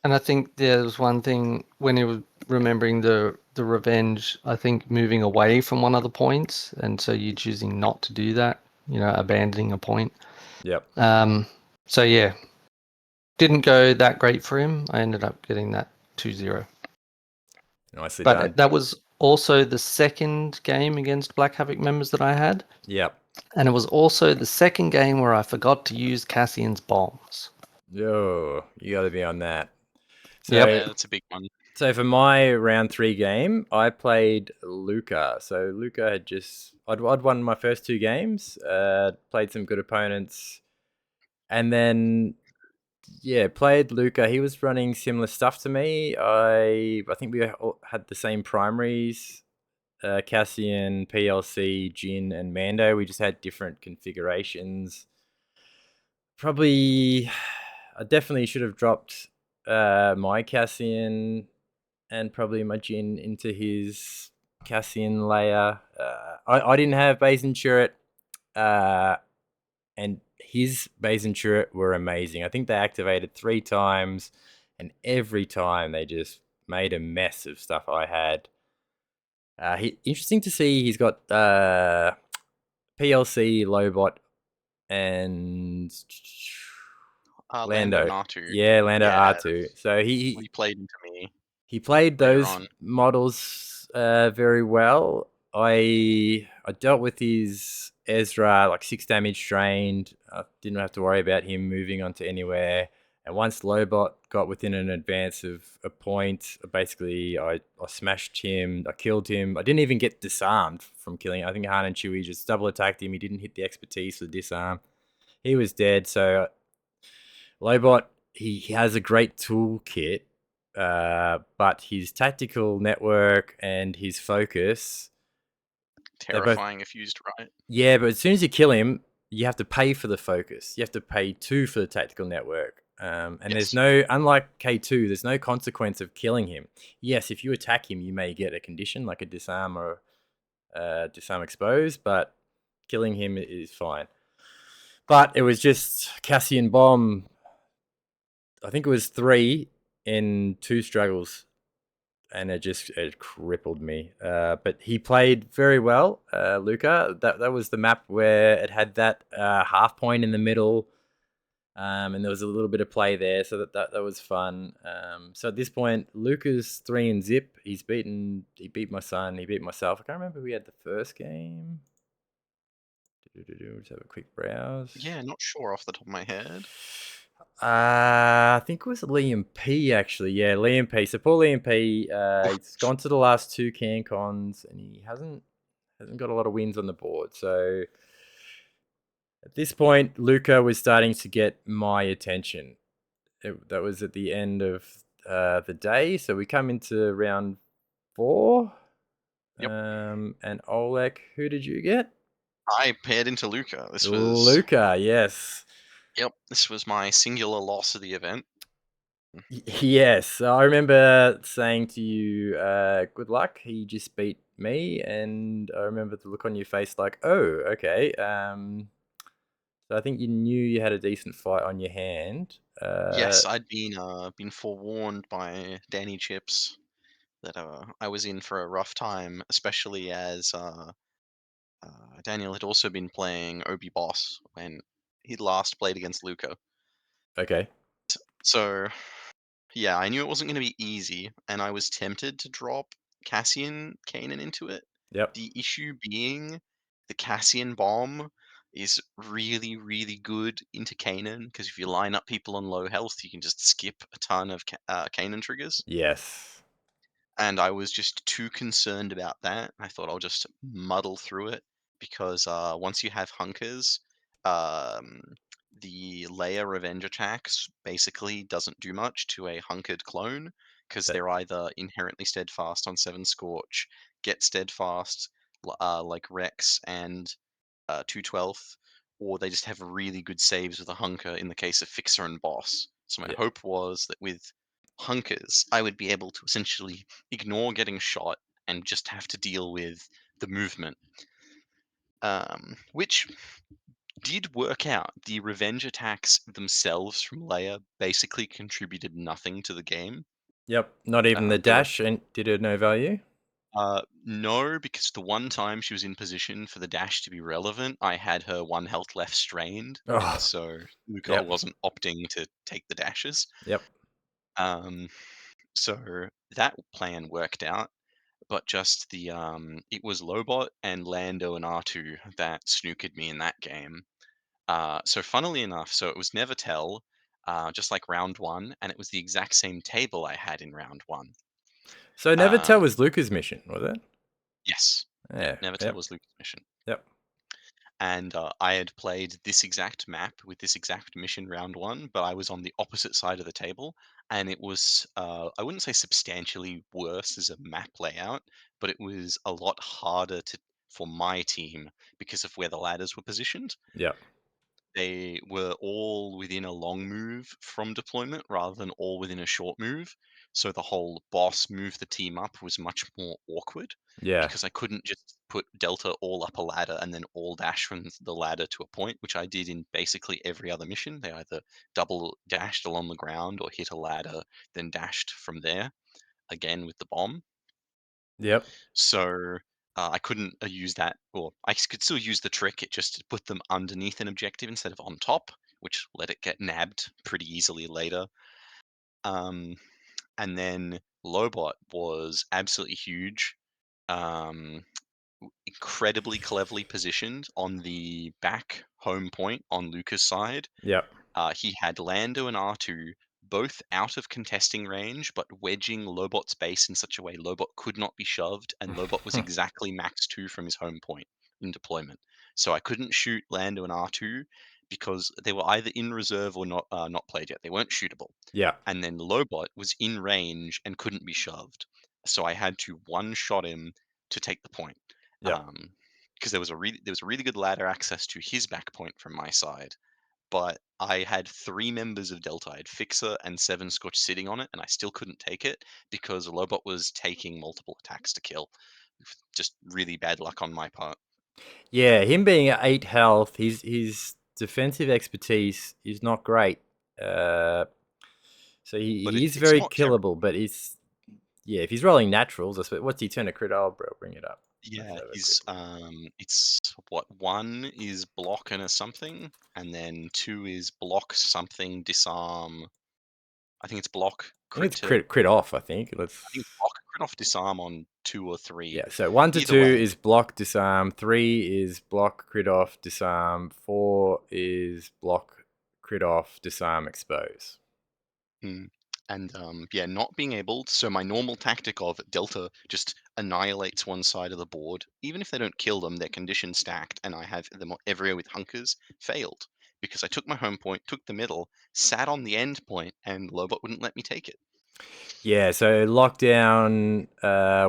And I think there was one thing when he was remembering the revenge, I think moving away from one of the points, and so you choosing not to do that, abandoning a point. Yep. So yeah, didn't go that great for him. I ended up getting that 2-0. Nicely done. But that was also the second game against Black Havoc members that I had. Yep. And it was also the second game where I forgot to use Cassian's bombs. Yo, you got to be on that. So, yeah, that's a big one. So for my round 3 game, I played Luca. So Luca had I'd won my first 2 games, played some good opponents, and then played Luca. He was running similar stuff to me. I think we all had the same primaries, Cassian, PLC, Jin, and Mando. We just had different configurations. I definitely should have dropped my Cassian and probably my Jin into his Cassian layer. I didn't have Bazin turret, and his Bazin turret were amazing. I think they activated 3 times, and every time they just made a mess of stuff I had. Interesting to see he's got PLC, Lobot, and Lando and R2. Yeah, Lando R2. So he played into me. He played those models very well. I dealt with his Ezra, like 6 damage drained. I didn't have to worry about him moving onto anywhere. And once Lobot got within an advance of a point, basically I smashed him, I killed him. I didn't even get disarmed from killing him. I think Han and Chewie just double attacked him. He didn't hit the expertise for the disarm. He was dead. So Lobot, he has a great toolkit, but his tactical network and his focus, Terrifying if used right. yeah, but as soon as you kill him, you have to pay for the focus. You have to pay 2 for the tactical network. And there's Yes. no, unlike K2, there's no consequence of killing him. Yes, if you attack him, you may get a condition like a disarm or disarm expose, but killing him is fine. But it was just Cassian Bomb. I think it was 3 in 2 struggles, and it crippled me. But he played very well, Luca. That was the map where it had that half point in the middle, and there was a little bit of play there, so that was fun. So at this point, Luca's 3 and zip. He beat my son. He beat myself. I can't remember who we had the first game. Just have a quick browse. Yeah, not sure off the top of my head. I think it was Liam P actually. Yeah, Liam P. So poor Liam P. He's gone to the last 2 Cancons and he hasn't got a lot of wins on the board. So at this point, Luca was starting to get my attention. That was at the end of the day. So we come into round 4. Yep. And Olek, who did you get? I paired into Luca. This was Luca, yes. Yep, this was my singular loss of the event. Yes, I remember saying to you, good luck. He just beat me. And I remember the look on your face like, oh, okay. So I think you knew you had a decent fight on your hand. Yes, I'd been forewarned by Danny Chips that I was in for a rough time, especially as Daniel had also been playing Obi Boss when he'd last played against Luca. Okay. So yeah, I knew it wasn't going to be easy, and I was tempted to drop Cassian Kanan into it. Yep. The issue being the Cassian bomb is really, really good into Kanan because if you line up people on low health, you can just skip a ton of Kanan triggers. Yes. And I was just too concerned about that. I thought I'll just muddle through it because once you have hunkers, um, the Leia revenge attacks basically doesn't do much to a hunkered clone because That, they're either inherently steadfast on 7 Scorch, get steadfast like Rex and 212th, or they just have really good saves with a hunker in the case of Fixer and Boss. So my yeah. hope was that with hunkers, I would be able to essentially ignore getting shot and just have to deal with the movement. Which did work out. The revenge attacks themselves from Leia basically contributed nothing to the game. Yep. Not even the They were dash and did it no value? no, because the one time she was in position for the dash to be relevant, I had her 1 health left strained, and Oh, so Luca yep. wasn't opting to take the dashes. Yep. Um, so that plan worked out, but just it was Lobot and Lando and R2 that snookered me in that game. So funnily enough, so it was Never Tell, just like round 1, and it was the exact same table I had in round 1. So Never Tell Um, was Luca's mission, was it? yes, yep, Yeah. Never Tell Yep. was Luke's mission. Yep. And I had played this exact map with this exact mission round 1, but I was on the opposite side of the table, and it was I wouldn't say substantially worse as a map layout, but it was a lot harder to for my team because of where the ladders were positioned. Yep. They were all within a long move from deployment rather than all within a short move. So the whole boss move the team up was much more awkward Yeah. because I couldn't just put Delta all up a ladder and then all dash from the ladder to a point, which I did in basically every other mission. They either double dashed along the ground or hit a ladder, then dashed from there again with the bomb. Yep. So I couldn't use that, or I could still use the trick. It just put them underneath an objective instead of on top, which let it get nabbed pretty easily later. Um, and then Lobot was absolutely huge, um, incredibly cleverly positioned on the back home point on Luca's side. Yep. he had Lando and R2 both out of contesting range, but wedging Lobot's base in such a way Lobot could not be shoved, and Lobot was exactly max 2 from his home point in deployment. So I couldn't shoot Lando and R2 because they were either in reserve or not played yet. They weren't shootable. Yeah. And then Lobot was in range and couldn't be shoved. So I had to one-shot him to take the point. Yeah. Because there was a really good ladder access to his back point from my side, but I had 3 members of Delta. I had Fixer and 7 Scorch sitting on it, and I still couldn't take it because Lobot was taking multiple attacks to kill. Just really bad luck on my part. Yeah, him being at 8 health, his defensive expertise is not great. So But he is it's very not terrible. killable, but yeah, if he's rolling naturals, I suppose, what's he turn to crit? Oh, bro, bring it up. Let's Yeah, have a quick he's look. it's what, 1 is block and a something, and then 2 is block something disarm. I think it's block I think crit it's to crit off. I think I think let's. it's block crit off disarm on 2 or 3. Yeah, so 1 to Either 2 way, is block disarm, 3 is block crit off disarm, 4 is block crit off disarm expose. mm, and yeah, not being able. So my normal tactic of Delta just annihilates one side of the board. Even if they don't kill them, they're condition stacked, and I have them everywhere with hunkers. Failed because I took my home point, took the middle, sat on the end point, and Lobot wouldn't let me take it. Yeah, so lockdown,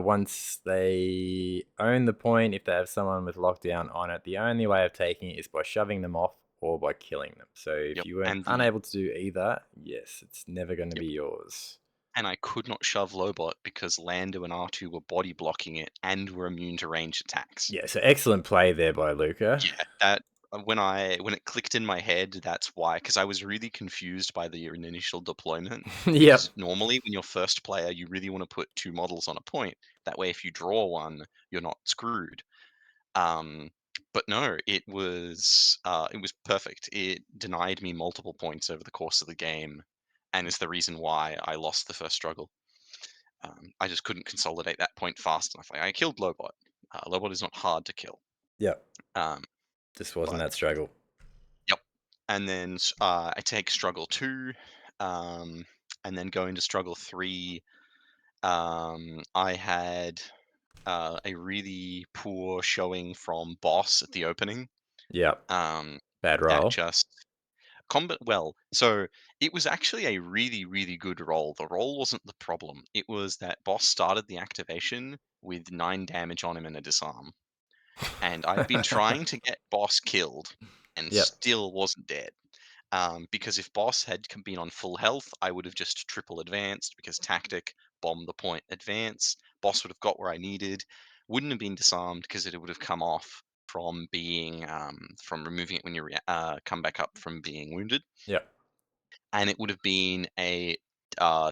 once they own the point, if they have someone with lockdown on it, the only way of taking it is by shoving them off or by killing them. So if Yep, you weren't and the unable to do either, yes, it's never going to yep, be yours. and I could not shove Lobot because Lando and R2 were body blocking it and were immune to ranged attacks. Yeah, so excellent play there by Luca. Yeah, that when it clicked in my head, that's why. Because I was really confused by the initial deployment. Yep. Because normally, when you're first player, you really want to put 2 models on a point. That way, if you draw one, you're not screwed. Um, but no, it was perfect. It denied me multiple points over the course of the game, and is the reason why I lost the first struggle. I just couldn't consolidate that point fast enough. Like, I killed Lobot. Lobot is not hard to kill. Yep. Um, Just wasn't but that struggle. Yep. And then I take struggle 2, um, and then go into struggle 3. I had a really poor showing from boss at the opening. Yep. Um, Bad that roll. just combat well. So it was actually a really, really good roll. The roll wasn't the problem. It was that boss started the activation with 9 damage on him and a disarm. And I'd been trying to get boss killed and Yep. still wasn't dead. Because if boss had been on full health, I would have just triple advanced because tactic, bomb the point, advance. Boss would have got where I needed. Wouldn't have been disarmed because it would have come off from being from removing it when you come back up from being wounded, Yep. and it would have been a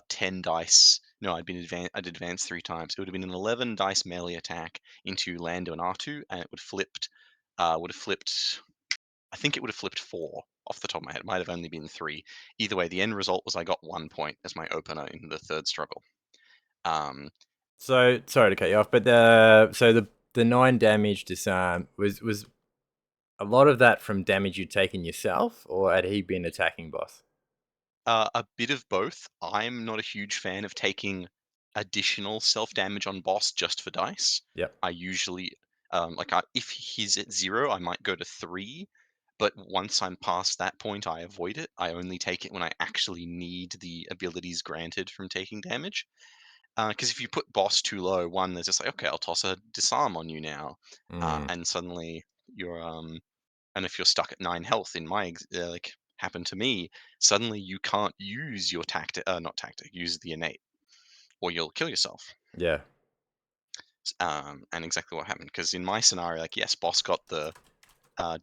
10 dice. No, I'd advanced 3 times. It would have been an 11 dice melee attack into Lando and R2, and it would have flipped. I think it would have flipped 4 off the top of my head. It might have only been 3. Either way, the end result was I got 1 point as my opener in the third struggle. Um, So sorry to cut you off, but the 9 damage disarm was a lot of that from damage you'd taken yourself, or had he been attacking boss? a bit of both. I'm not a huge fan of taking additional self damage on boss just for dice. Yep. I usually, if he's at 0, I might go to 3. But once I'm past that point, I avoid it. I only take it when I actually need the abilities granted from taking damage. Because if you put boss too low, one, they're just like, okay, I'll toss a disarm on you now, Mm, and suddenly you're and if you're stuck at 9 health, in like happened to me, suddenly you can't use your tactic, not tactic, use the innate, or you'll kill yourself. yeah. And exactly what happened, because in my scenario, like, yes, boss got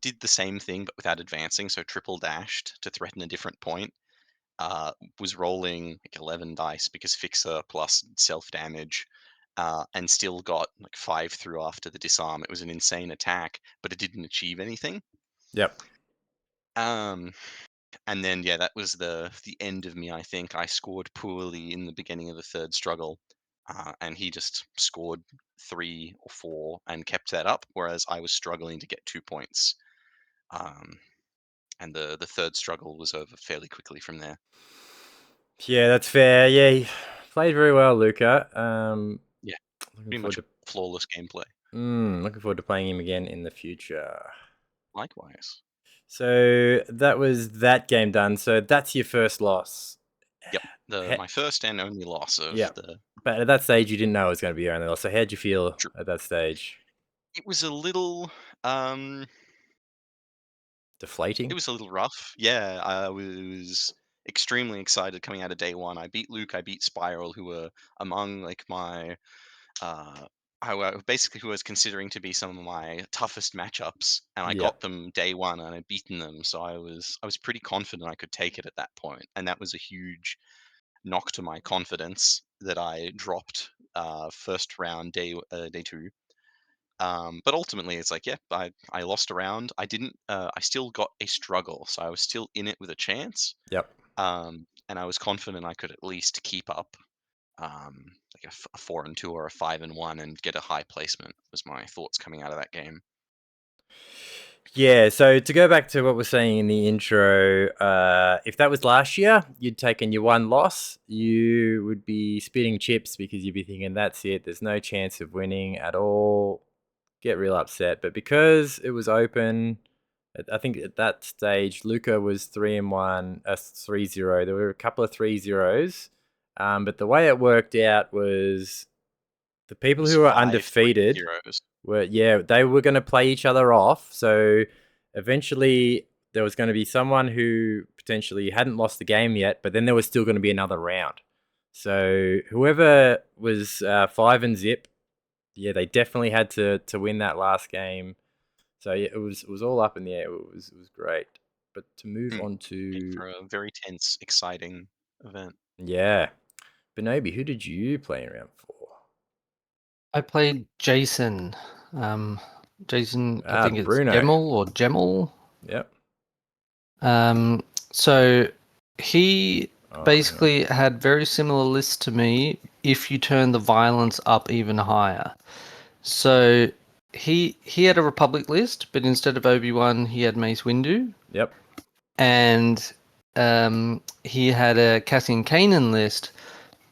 did the same thing but without advancing, so triple dashed to threaten a different point. Was rolling like 11 dice because fixer plus self damage, and still got like 5 through after the disarm. It was an insane attack, but it didn't achieve anything. Yep. Um, and then yeah, that was the end of me. I think I scored poorly in the beginning of the third struggle, and he just scored 3 or 4 and kept that up, whereas I was struggling to get 2 points. Um, and the third struggle was over fairly quickly from there. Yeah, that's fair. Yeah, he played very well, Luca. Yeah, looking pretty forward much flawless gameplay. looking forward to playing him again in the future. Likewise. So that was that game done. So that's your first loss. Yep, He- my first and only loss of Yeah. the. But at that stage, you didn't know it was going to be your only loss. So how'd you feel True. at that stage? It was a little. It Deflating? was a little rough. Yeah, I was extremely excited coming out of day one. I beat Luke. I beat Spiral, who were among like my uh, basically who I was considering to be some of my toughest matchups, and I Yeah. got them day one and I'd beaten them. So I was pretty confident I could take it at that point, and that was a huge knock to my confidence that I dropped first round day two. But ultimately, it's like, yeah, I lost a round. I didn't. I still got a struggle, so I was still in it with a chance. Yep. And I was confident I could at least keep up like a 4-2 or a 5-1 and get a high placement. Was my thoughts coming out of that game. Yeah, so to go back to what we're saying in the intro, if that was last year, you'd taken your one loss, you would be spitting chips because you'd be thinking, that's it, there's no chance of winning at all, get real upset. But because it was open, I think at that stage, Luca was 3-1, 3-0. There were a couple of 3-0s, but the way it worked out was the It people was who were 5 undefeated 3-0s. they were going to play each other off. So eventually there was going to be someone who potentially hadn't lost the game yet, but then there was still going to be another round. So whoever was 5-0, yeah, they definitely had to win that last game. So yeah, it was all up in the air. It was great. But to move on Made to for a very tense, exciting event. yeah, Benobi, who did you play in round 4? I played Jason. Jason, I think it's Bruno. Gemel or Gemel. Yep. So he Oh, hang on. basically had very similar lists to me if you turn the violence up even higher. So he had a Republic list, but instead of Obi-Wan, he had Mace Windu. Yep. And he had a Cassian Kanan list,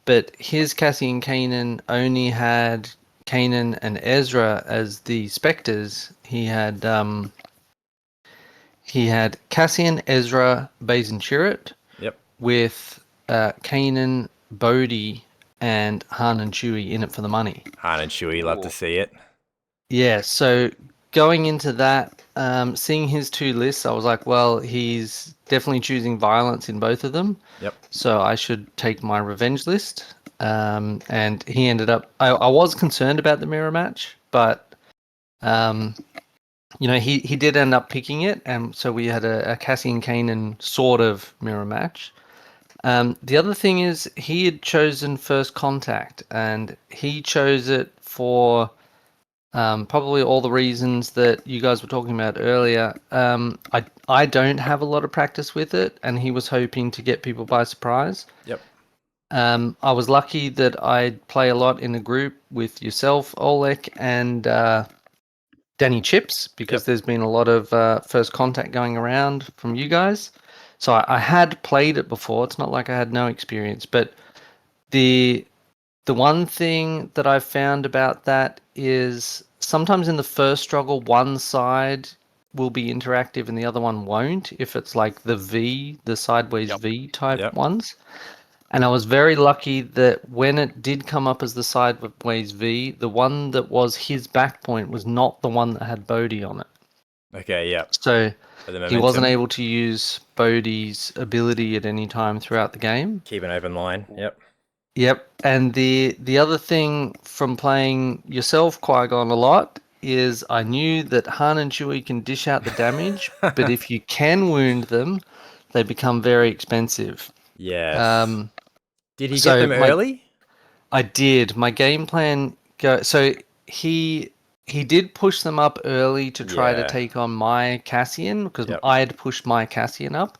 but his Cassian Kanan only had Kanan and Ezra as the specters. He had Cassian, Ezra, Bazin Chirrut Yep. with Kanan, Bodhi, and Han and Chewie in it for the money. Han and Chewie, love to Ooh. see it. Yeah, so going into that, seeing his two lists, I was like, well, he's definitely choosing violence in both of them. Yep. So I should take my revenge list. And he ended up. I was concerned about the mirror match, but he did end up picking it, and so we had a Cassian Kanan sort of mirror match. The other thing is he had chosen First Contact, and he chose it for probably all the reasons that you guys were talking about earlier. I don't have a lot of practice with it, and he was hoping to get people by surprise. Yep. I was lucky that I play a lot in a group with yourself, Olek, and Danny Chips, because there's been a lot of First Contact going around from you guys. So I had played it before. It's not like I had no experience, but the one thing that I've found about that is sometimes in the first struggle, one side will be interactive and the other one won't, if it's like the sideways V type ones. And I was very lucky that when it did come up as the sideways V, the one that was his back point was not the one that had Bodhi on it. Okay, yeah. So he wasn't momentum. able to use Bodhi's ability at any time throughout the game. Keep an open line. Yep. Yep. And the other thing from playing yourself, Qui-Gon, a lot is I knew that Han and Chewie can dish out the damage, but if you can wound them, they become very expensive. Yes. Did he so get them early? I did. My game plan so he did push them up early to try to Yeah. take on my Cassian, because Yep. I had pushed my Cassian up,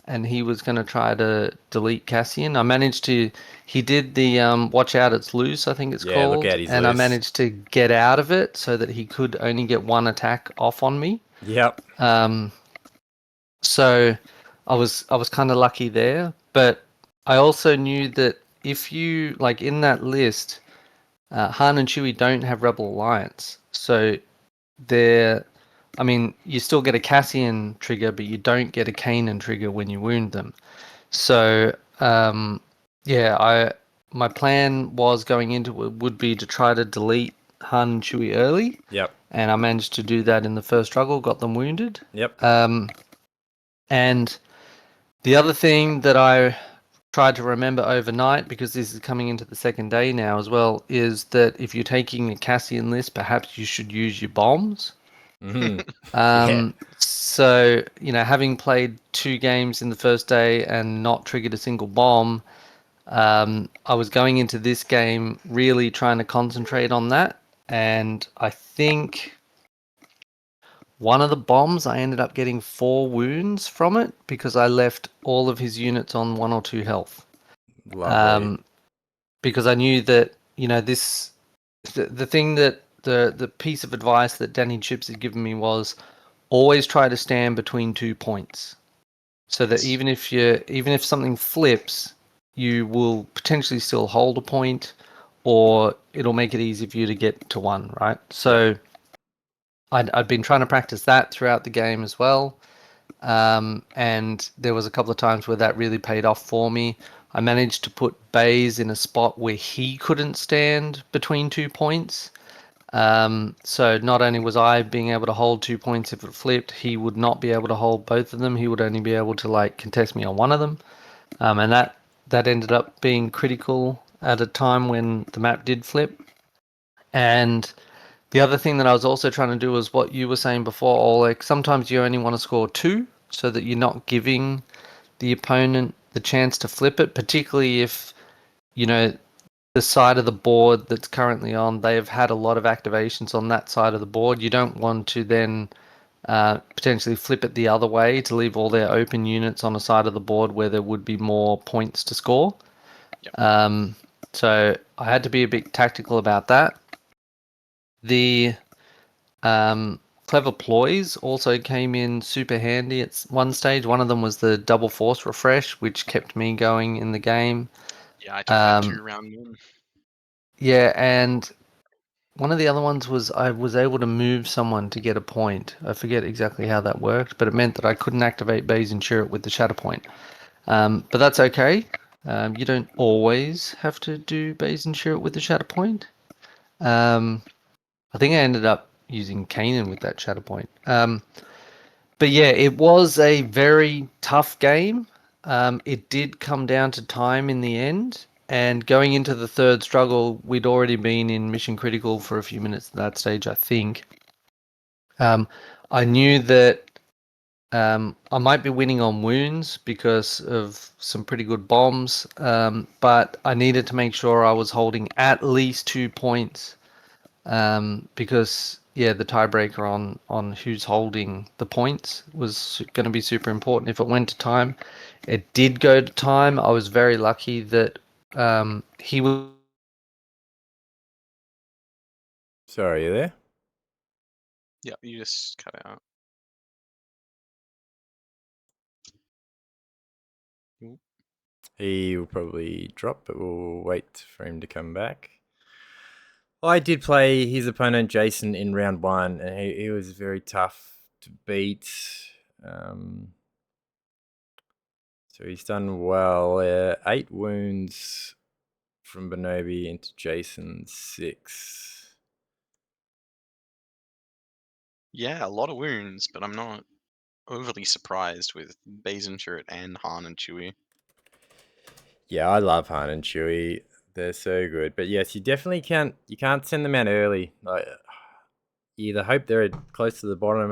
and he was going to try to delete Cassian. I managed to. He did the watch out, it's loose, I think it's Yeah, called, look out, he's and I loose. managed to get out of it so that he could only get one attack off on me. Yep. So I was kind of lucky there, but I also knew that if you like in that list, Han and Chewie don't have Rebel Alliance, so I mean, you still get a Cassian trigger, but you don't get a Kanan trigger when you wound them. So yeah, my plan was going into it would be to try to delete Han and Chewie early, Yep. and I managed to do that in the first struggle, got them wounded. Yep. And the other thing that I tried to remember overnight, because this is coming into the second day now as well, is that if you're taking a Cassian list, perhaps you should use your bombs. Mhm. Yeah. So, having played 2 games in the first day and not triggered a single bomb, I was going into this game really trying to concentrate on that. And I think one of the bombs, I ended up getting 4 wounds from it because I left all of his units on 1 or 2 health. Lovely. Because I knew that, the thing that the piece of advice that Danny Chips had given me was always try to stand between 2 points. So that Yes. even if something flips, you will potentially still hold a point, or it'll make it easy for you to get to 1, right? So I'd been trying to practice that throughout the game as well. And there was a couple of times where that really paid off for me. I managed to put Baze in a spot where he couldn't stand between 2 points. So not only was I being able to hold 2 points if it flipped, he would not be able to hold both of them. He would only be able to like contest me on one of them. And that ended up being critical at a time when the map did flip. And the other thing that I was also trying to do was what you were saying before, Oleg. Sometimes you only want to score 2 so that you're not giving the opponent the chance to flip it, particularly if, the side of the board that's currently on, they have had a lot of activations on that side of the board. You don't want to then potentially flip it the other way to leave all their open units on a side of the board where there would be more points to score. Yep. So I had to be a bit tactical about that. The clever ploys also came in super handy at one stage. One of them was the double force refresh, which kept me going in the game. Yeah, I took that 2 round one. Yeah, and one of the other ones was I was able to move someone to get a point. I forget exactly how that worked, but it meant that I couldn't activate Bayes and Chirrut with the Shatterpoint. But that's okay. You don't always have to do Bayes and Chirrut with the Shatterpoint. I think I ended up using Kanan with that Shatterpoint. But yeah, it was a very tough game. It did come down to time in the end. And going into the third struggle, we'd already been in mission critical for a few minutes at that stage, I think. I knew that I might be winning on wounds because of some pretty good bombs, but I needed to make sure I was holding at least 2 points because the tiebreaker on who's holding the points was going to be super important. If it went to time, it did go to time. I was very lucky that he was. Sorry, you there? Yeah, you just cut out. Oop. He will probably drop, but we'll wait for him to come back. I did play his opponent Jason in round 1, and he was very tough to beat. So he's done well. 8 wounds from Benobi into Jason's 6. Yeah, a lot of wounds, but I'm not overly surprised with Basinchert and Han and Chewie. Yeah, I love Han and Chewie. They're so good. But yes, you definitely can't send them out early. Like, you either hope they're close to the bottom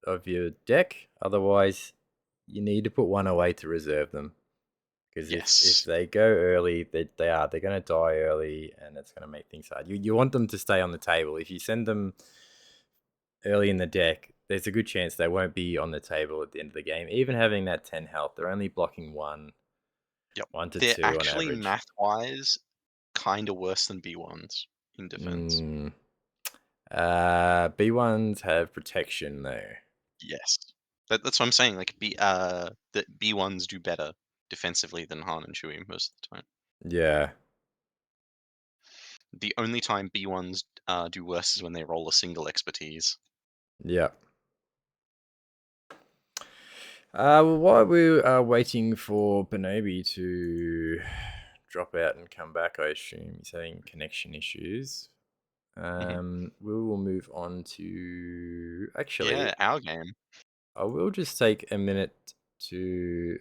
of your deck, otherwise you need to put one away to reserve them. Because if Yes. they go early, they're going to die early, and it's going to make things hard. You want them to stay on the table. If you send them early in the deck, there's a good chance they won't be on the table at the end of the game. Even having that 10 health, they're only blocking 1 to They're 2 on actually average. math-wise kind of worse than B1s in defense. B1s have protection though. Yes. That's what I'm saying. Like that B1s do better defensively than Han and Chewie most of the time. Yeah. The only time B1s do worse is when they roll a single expertise. Yeah. Well, while we are waiting for Benobi to drop out and come back, I assume he's having connection issues. We will move on to Yeah, our game. I will just take a minute to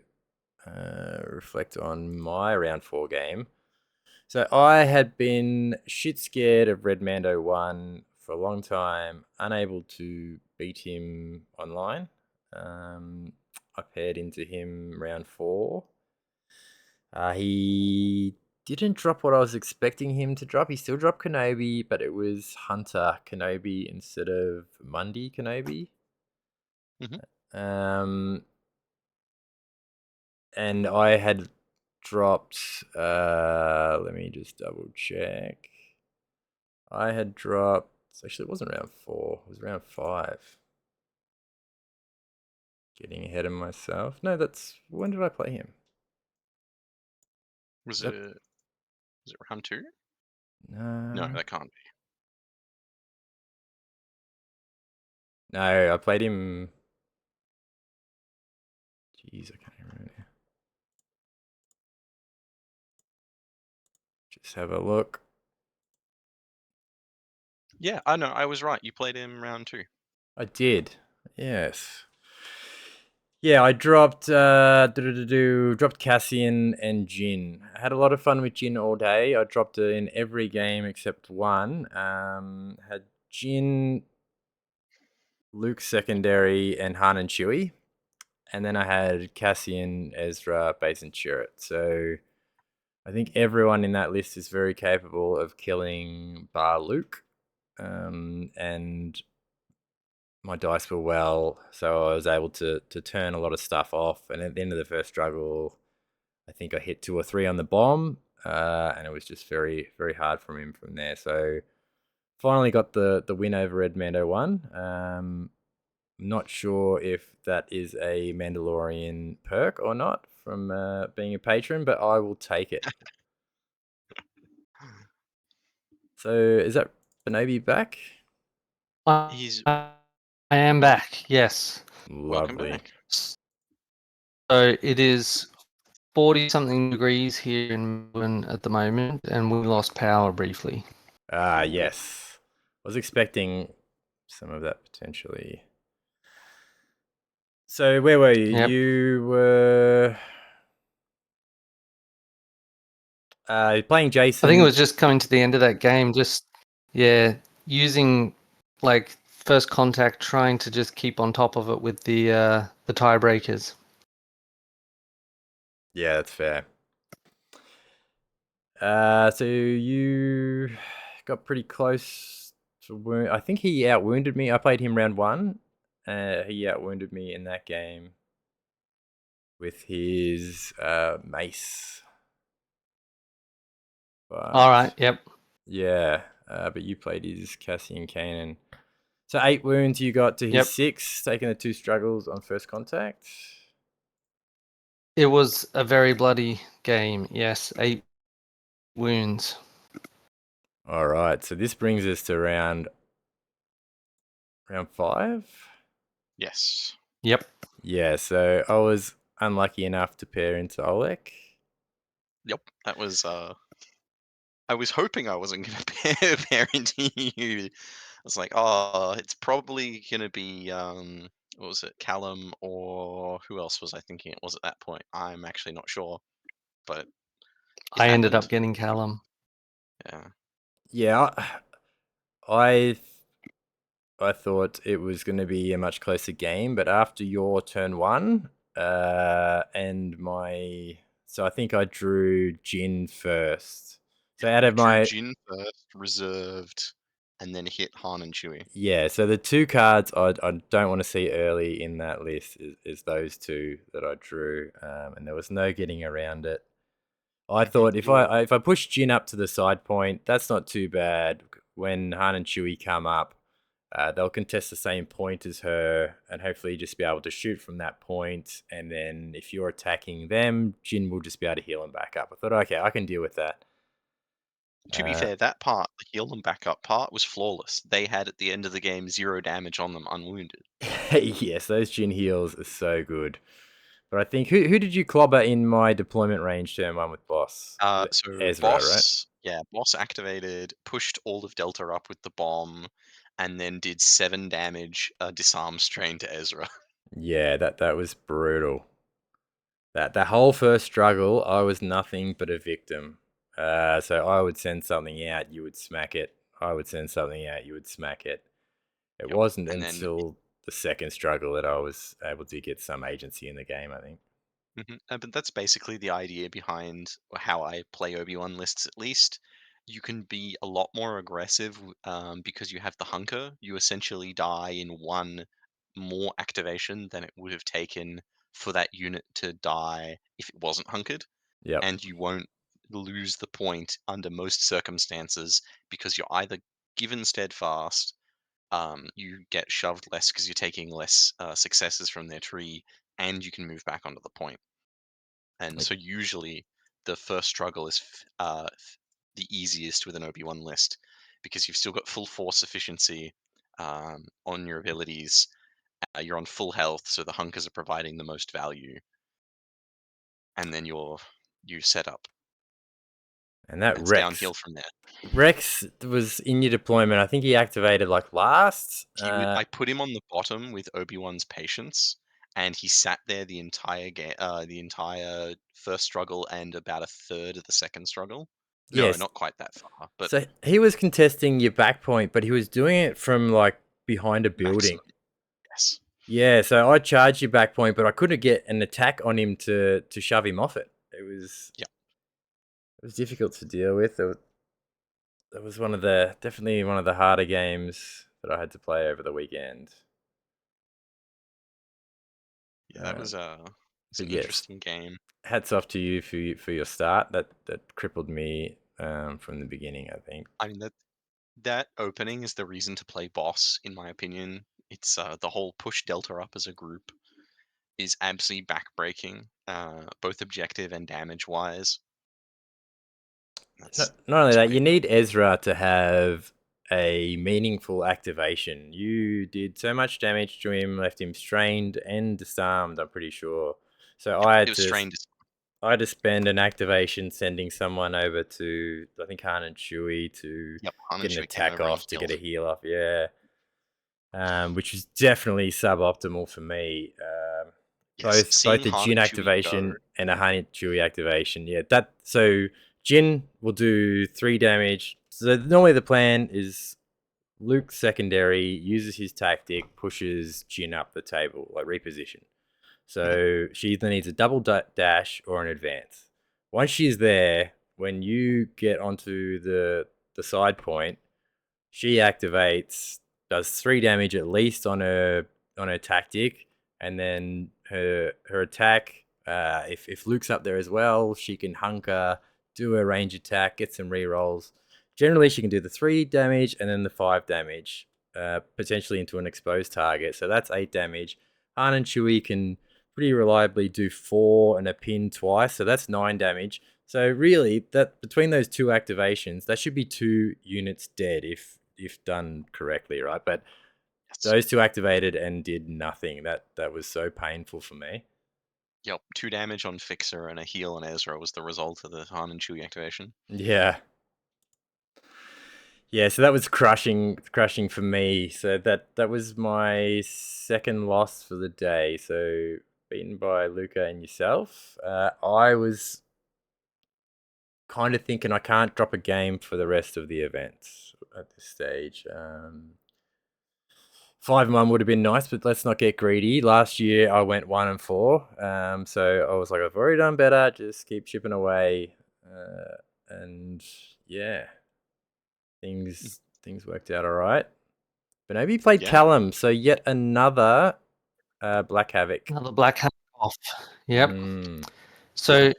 reflect on my round 4 game. So I had been shit scared of Red Mando 1 for a long time, unable to beat him online. I paired into him round 4. He didn't drop what I was expecting him to drop. He still dropped Kenobi, but it was Hunter Kenobi instead of Mundi Kenobi. And I had dropped, let me just double check. I had dropped, actually it wasn't round 4, it was round 5. Getting ahead of myself. No, when did I play him? Was it round 2? No, that can't be. No, I played him. Jeez, I can't remember now. Just have a look. Yeah, I know. I was right. You played him round 2. I did. Yes. Yeah, I dropped dropped Cassian and Jin. I had a lot of fun with Jin all day. I dropped it in every game except one. Had Jin, Luke secondary, and Han and Chewie. And then I had Cassian, Ezra, Base, and Chirrut. So I think everyone in that list is very capable of killing bar Luke. And my dice were well, so I was able to turn a lot of stuff off. And at the end of the first struggle, I think I hit 2 or 3 on the bomb, and it was just very, very hard from him from there. So finally got the win over Red Mando 1. Not sure if that is a Mandalorian perk or not from being a patron, but I will take it. So is that Benobi back? He's I am back. Yes. welcome Lovely. back. So it is 40 something degrees here in Melbourne at the moment, and we lost power briefly. Yes. I was expecting some of that potentially. So where were you? Yep. You were playing Jason. I think it was just coming to the end of that game, just using like first contact, trying to just keep on top of it with the tiebreakers. Yeah, that's fair. So you got pretty close to wound. I think he outwounded me. I played him round 1. He outwounded me in that game with his mace. But, All right. Yep. yeah, but you played his Cassian Kanan. So 8 wounds you got to his Yep. 6, taking the 2 struggles on first contact. It was a very bloody game. Yes, 8 wounds. All right, so this brings us to round 5. Yes. Yep. Yeah, so I was unlucky enough to pair into Olek. Yep. That was I was hoping I wasn't going to pair into you. I was like, oh, it's probably going to be what was it, Callum, or who else was I thinking it was at that point? I'm actually not sure, but it I ended happened. up getting Callum. Yeah. Yeah, I thought it was going to be a much closer game, but after your turn 1, and so I think I drew Jin first. So out of Drew Jin first, reserved, and then hit Han and Chewie. Yeah, so the 2 cards I don't want to see early in that list is those 2 that I drew, and there was no getting around it. I thought if I push Jin up to the side point, that's not too bad. When Han and Chewie come up, they'll contest the same point as her, and hopefully just be able to shoot from that point. And then if you're attacking them, Jin will just be able to heal them back up. I thought, okay, I can deal with that. To be fair, that part, the heal them back up part, was flawless. They had at the end of the game 0 damage on them unwounded. Yes, those Jin heals are so good. But I think who did you clobber in my deployment range turn one with boss? So Ezra, right? boss activated, pushed all of Delta up with the bomb, and then did 7 damage disarm strain to Ezra. Yeah, that was brutal. That whole first struggle, I was nothing but a victim. So I would send something out, you would smack it. I would send something out, you would smack it. It Yep. wasn't And then until the second struggle that I was able to get some agency in the game, I think. But that's basically the idea behind how I play Obi-Wan lists, at least. You can be a lot more aggressive because you have the hunker. You essentially die in one more activation than it would have taken for that unit to die if it wasn't hunkered. Yep. And you won't lose the point under most circumstances because you're either given steadfast, you get shoved less because you're taking less successes from their tree, and you can move back onto the point. And so usually the first struggle is the easiest with an Obi-Wan list because you've still got full force efficiency on your abilities. You're on full health, so the hunkers are providing the most value, and then you set up. And that And it's downhill from there. Rex was in your deployment. I think he activated like last. I put him on the bottom with Obi-Wan's patience, and he sat there the entire game, the entire first struggle and about a third of the second struggle. No, Yes. not quite that far, but So he was contesting your back point, but he was doing it from like behind a building. maximum. Yes. Yeah, so I charged your back point, but I couldn't get an attack on him to shove him off it. It was It was difficult to deal with. That was definitely one of the harder games that I had to play over the weekend. Yeah, that was it's an But yes, interesting game. hats off to you for your start. That crippled me from the beginning, I think. I mean that opening is the reason to play boss, in my opinion. It's the whole push Delta up as a group is absolutely backbreaking, both objective and damage wise. Not only that's that, great. you need Ezra to have a meaningful activation. You did so much damage to him, left him strained and disarmed, I'm pretty sure. So Yep, I it had was to strained. I had to spend an activation sending someone over to, I think, Han and Chewie to Yep, Han and get an Chewie came attack over and off, to get healed. a heal off. Yeah. Which is definitely suboptimal for me. Yes, Both seeing a Han Jin and Chewie go. activation and a Han and Chewie activation. Yeah, so Jin will do 3 damage. So normally the plan is Luke secondary uses his tactic, pushes Jin up the table, like reposition. So she either needs a double dash or an advance. Once she's there, when you get onto the side point, she activates, does 3 damage at least on her tactic, and then her attack. If Luke's up there as well, she can hunker, do a range attack, get some rerolls. Generally, she can do the 3 damage and then the 5 damage, potentially into an exposed target. So that's 8 damage. Han and Chewie can pretty reliably do 4 and a pin twice, so that's 9 damage. So really, that between those 2 activations, that should be 2 units dead if done correctly, right? But those 2 activated and did nothing. That was so painful for me. Yep, 2 damage on Fixer and a heal on Ezra was the result of the Han and Chewie activation. Yeah. Yeah, so that was crushing for me. So that was my second loss for the day. So beaten by Luca and yourself. I was kind of thinking I can't drop a game for the rest of the events at this stage. 5-1 would have been nice, but let's not get greedy. Last year I went 1-4, so I was like, I've already done better. Just keep chipping away, and yeah, things worked out all right. But maybe played Callum, so yet another Black Havoc. Another Black Havoc off. Yep. Mm. So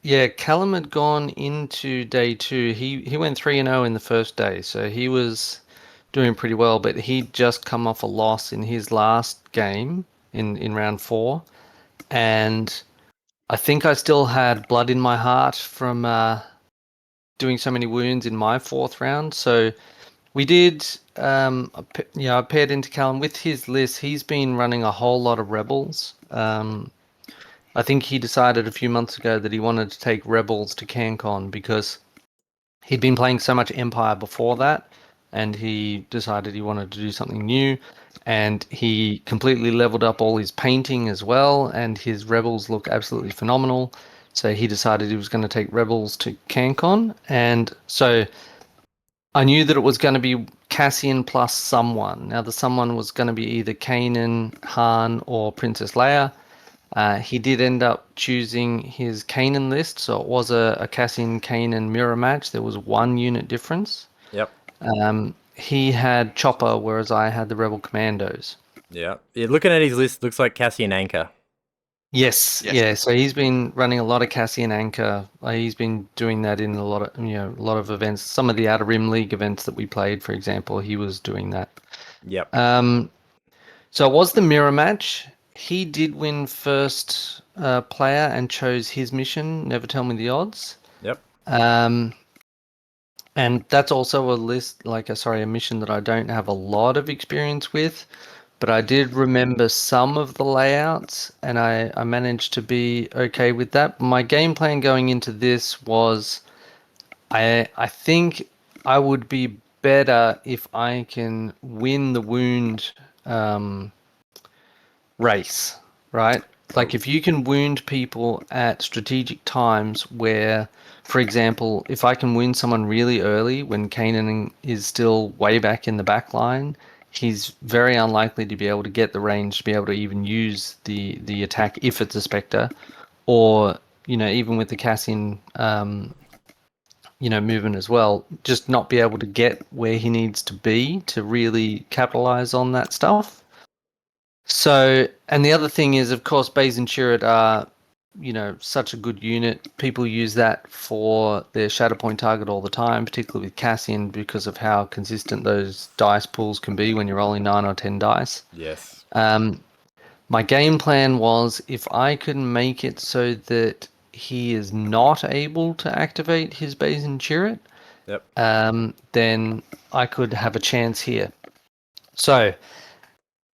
yeah, Callum had gone into day 2. He went 3-0 in the first day, so he was doing pretty well, but he'd just come off a loss in his last game in round 4, and I think I still had blood in my heart from doing so many wounds in my 4th round. So we did, I paired into Callum with his list. He's been running a whole lot of rebels. I think he decided a few months ago that he wanted to take rebels to Cancon because he'd been playing so much Empire before that, and he decided he wanted to do something new. And he completely leveled up all his painting as well, and his rebels look absolutely phenomenal. So he decided he was going to take rebels to Cancon, and so I knew that it was going to be Cassian plus someone. Now the someone was going to be either Kanan, Han, or Princess Leia. He did end up choosing his Kanan list, so it was a Cassian Kanan mirror match. There was 1 unit difference. Yep. He had Chopper, whereas I had the Rebel Commandos. Yeah. Looking at his list, looks like Cassian Anchor. Yes, Yes. yeah. So he's been running a lot of Cassian Anchor. He's been doing that in a lot of events. Some of the Outer Rim League events that we played, for example, he was doing that. Yep. So it was the mirror match. He did win first player and chose his mission. Never tell me the odds. Yep. And that's also a mission that I don't have a lot of experience with, but I did remember some of the layouts, and I managed to be okay with that. My game plan going into this was, I think I would be better if I can win the wound race, right? Like if you can wound people at strategic times where, for example, if I can wound someone really early when Kanan is still way back in the back line, he's very unlikely to be able to get the range to be able to even use the attack if it's a Spectre, or even with the Cassian movement as well, just not be able to get where he needs to be to really capitalize on that stuff. So, and the other thing is, of course, Baze and Chirrut are, such a good unit. People use that for their Shatterpoint target all the time, particularly with Cassian, because of how consistent those dice pools can be when you're rolling 9 or 10 dice. Yes. My game plan was if I could make it so that he is not able to activate his Baze and Chirrut, Yep. then I could have a chance here. So,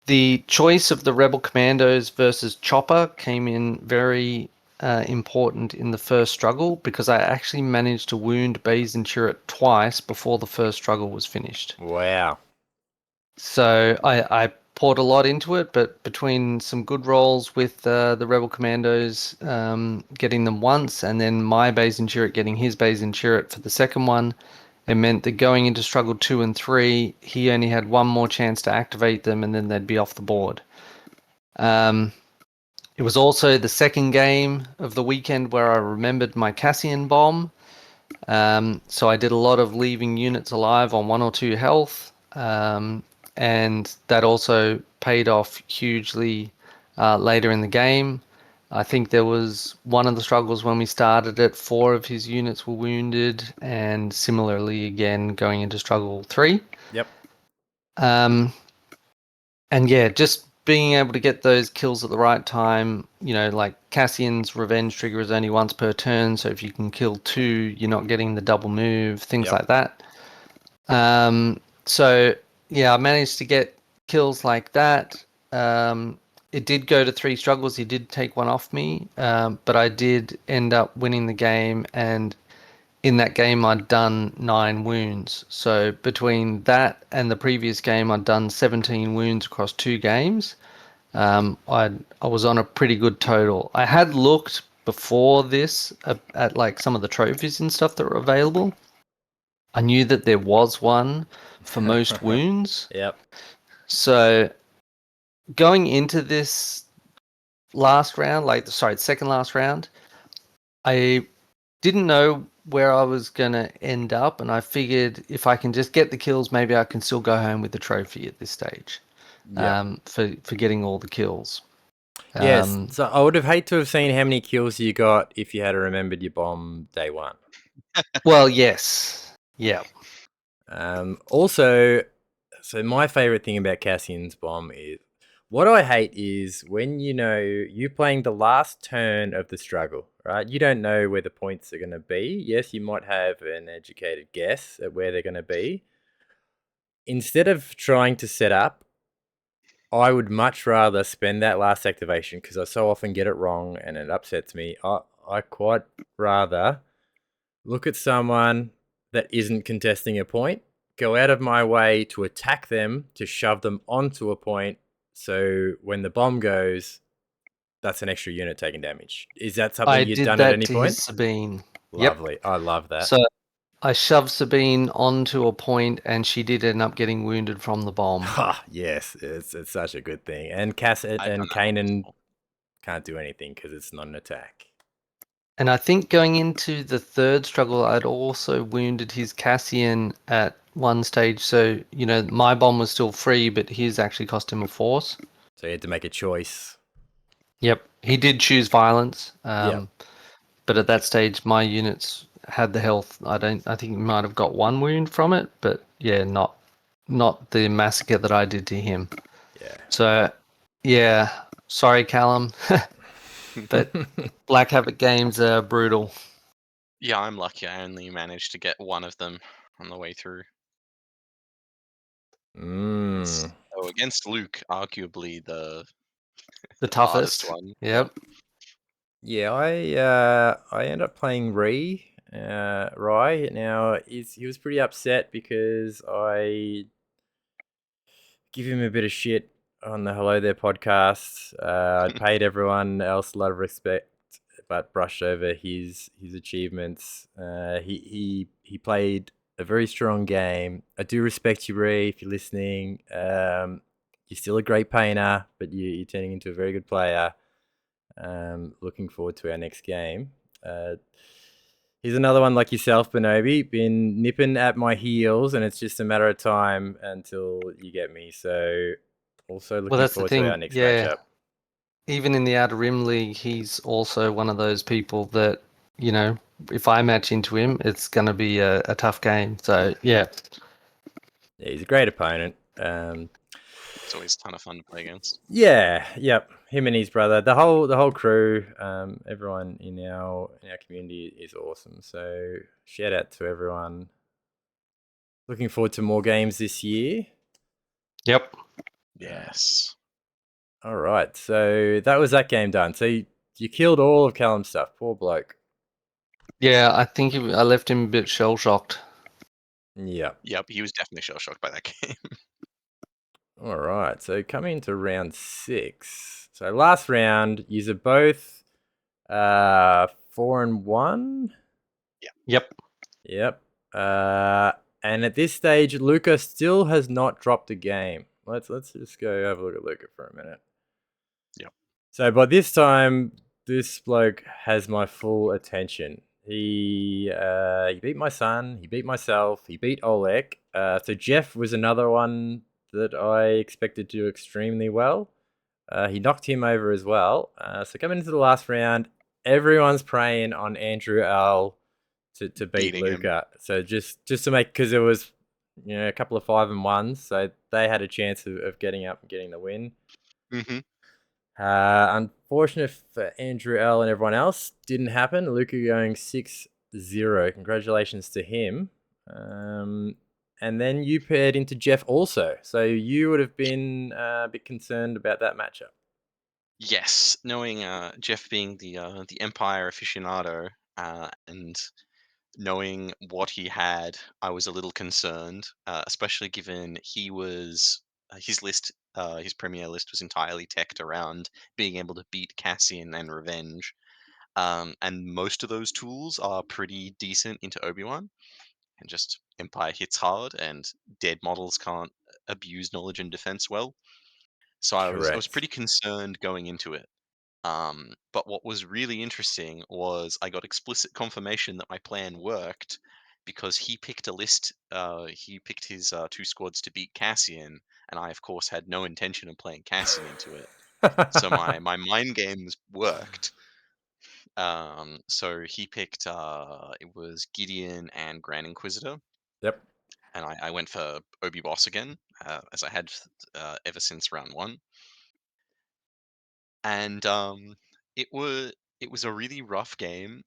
the choice of the Rebel Commandos versus Chopper came in very important in the first struggle because I actually managed to wound Baze and Chirrut twice before the first struggle was finished. Wow. So I poured a lot into it, but between some good rolls with the Rebel Commandos getting them once, and then my Baze and Chirrut getting his Baze and Chirrut for the second one, it meant that going into struggle 2 and 3, he only had 1 more chance to activate them, and then they'd be off the board. It was also the second game of the weekend where I remembered my Cassian bomb. So I did a lot of leaving units alive on 1 or 2 health, and that also paid off hugely later in the game. I think there was one of the struggles when we started it, 4 of his units were wounded, and similarly again going into struggle 3. Yep. And yeah, just being able to get those kills at the right time, like Cassian's revenge trigger is only once per turn, so if you can kill 2, you're not getting the double move, things like that. So yeah, I managed to get kills like that. It did go to 3 struggles. He did take 1 off me, but I did end up winning the game, and in that game I'd done 9 wounds. So between that and the previous game, I'd done 17 wounds across 2 games. I was on a pretty good total. I had looked before this at like some of the trophies and stuff that were available. I knew that there was one for most wounds. Yep. So going into this last round, second last round, I didn't know where I was going to end up, and I figured if I can just get the kills, maybe I can still go home with the trophy at this stage. Yep. For getting all the kills. Yes. So I would have hated to have seen how many kills you got if you had remembered your bomb day 1. Well, yes. Yeah. Also, So my favorite thing about Cassian's bomb is what I hate is when you're playing the last turn of the struggle, right? You don't know where the points are going to be. Yes, you might have an educated guess at where they're going to be. Instead of trying to set up, I would much rather spend that last activation because I so often get it wrong and it upsets me. I quite rather look at someone that isn't contesting a point, go out of my way to attack them, to shove them onto a point. So when the bomb goes, that's an extra unit taking damage. Is that something I you've did done at that any to his point? Sabine. Yep. Lovely. I love that. So I shoved Sabine onto a point, and she did end up getting wounded from the bomb. Yes, it's such a good thing. And Cass I've done and that once Kanan before. can't do anything because it's not an attack. And I think going into the third struggle, I'd also wounded his Cassian at one stage. So, my bomb was still free, but his actually cost him a force. So you had to make a choice. Yep. He did choose violence. Yep. But at that stage, my units had the health. I think he might have got one wound from it, but yeah, not the massacre that I did to him. Yeah. So, yeah, sorry, Callum, but Black Havoc games are brutal. Yeah, I'm lucky. I only managed to get one of them on the way through. Mm. So against Luke, arguably the hardest toughest. one. Yep. Yeah, I ended up playing Rye. Now he was pretty upset because I give him a bit of shit on the Hello There podcast. I'd paid everyone else a lot of respect, but brushed over his achievements. He played a very strong game. I do respect you, Ree, if you're listening. You're still a great painter, but you're turning into a very good player. Looking forward to our next game. Here's another one like yourself, Benobi. Been nipping at my heels, and it's just a matter of time until you get me. So, also Well, looking that's the forward to our thing. next Yeah. matchup. Even in the Outer Rim League, he's also one of those people that, if I match into him, it's going to be a tough game. So, yeah. Yeah, he's a great opponent. It's always a ton of fun to play against. Yeah, yep. Him and his brother, the whole crew, everyone in our community is awesome. So shout out to everyone. Looking forward to more games this year. Yep. Yes. All right, so that was that game done. So you killed all of Callum's stuff. Poor bloke. Yeah, I think I left him a bit shell shocked. Yep. Yep, he was definitely shell shocked by that game. All right, so coming into round 6. So last round, you're both 4-1. Yep. Yep. And at this stage, Luca still has not dropped a game. Let's just go have a look at Luca for a minute. Yep. So by this time, this bloke has my full attention. He beat my son. He beat myself. He beat Olek. So Jeff was another one that I expected to do extremely well. He knocked him over as well. So coming into the last round, everyone's praying on Andrew L to beat Beating him. Luca. So just to make, because there was a couple of 5-1s, so they had a chance of getting up and getting the win. Mm-hmm. Unfortunate for Andrew L and everyone else, didn't happen. Luca going 6-0. Congratulations to him. And then you paired into Jeff also, so you would have been a bit concerned about that matchup. Yes, knowing Jeff being the Empire aficionado and knowing what he had, I was a little concerned, especially given he was his list, his premier list was entirely teched around being able to beat Cassian and Revenge, and most of those tools are pretty decent into Obi-Wan, and just Empire hits hard, and dead models can't abuse knowledge and defense well. So I was Correct. pretty concerned going into it. But what was really interesting was I got explicit confirmation that my plan worked because he picked a list. He picked his 2 squads to beat Cassian, and I, of course, had no intention of playing Cassian into it. So my mind games worked. So he picked it was Gideon and Grand Inquisitor, Yep. and I went for Obi Boss again, as I had ever since round one. And it was a really rough game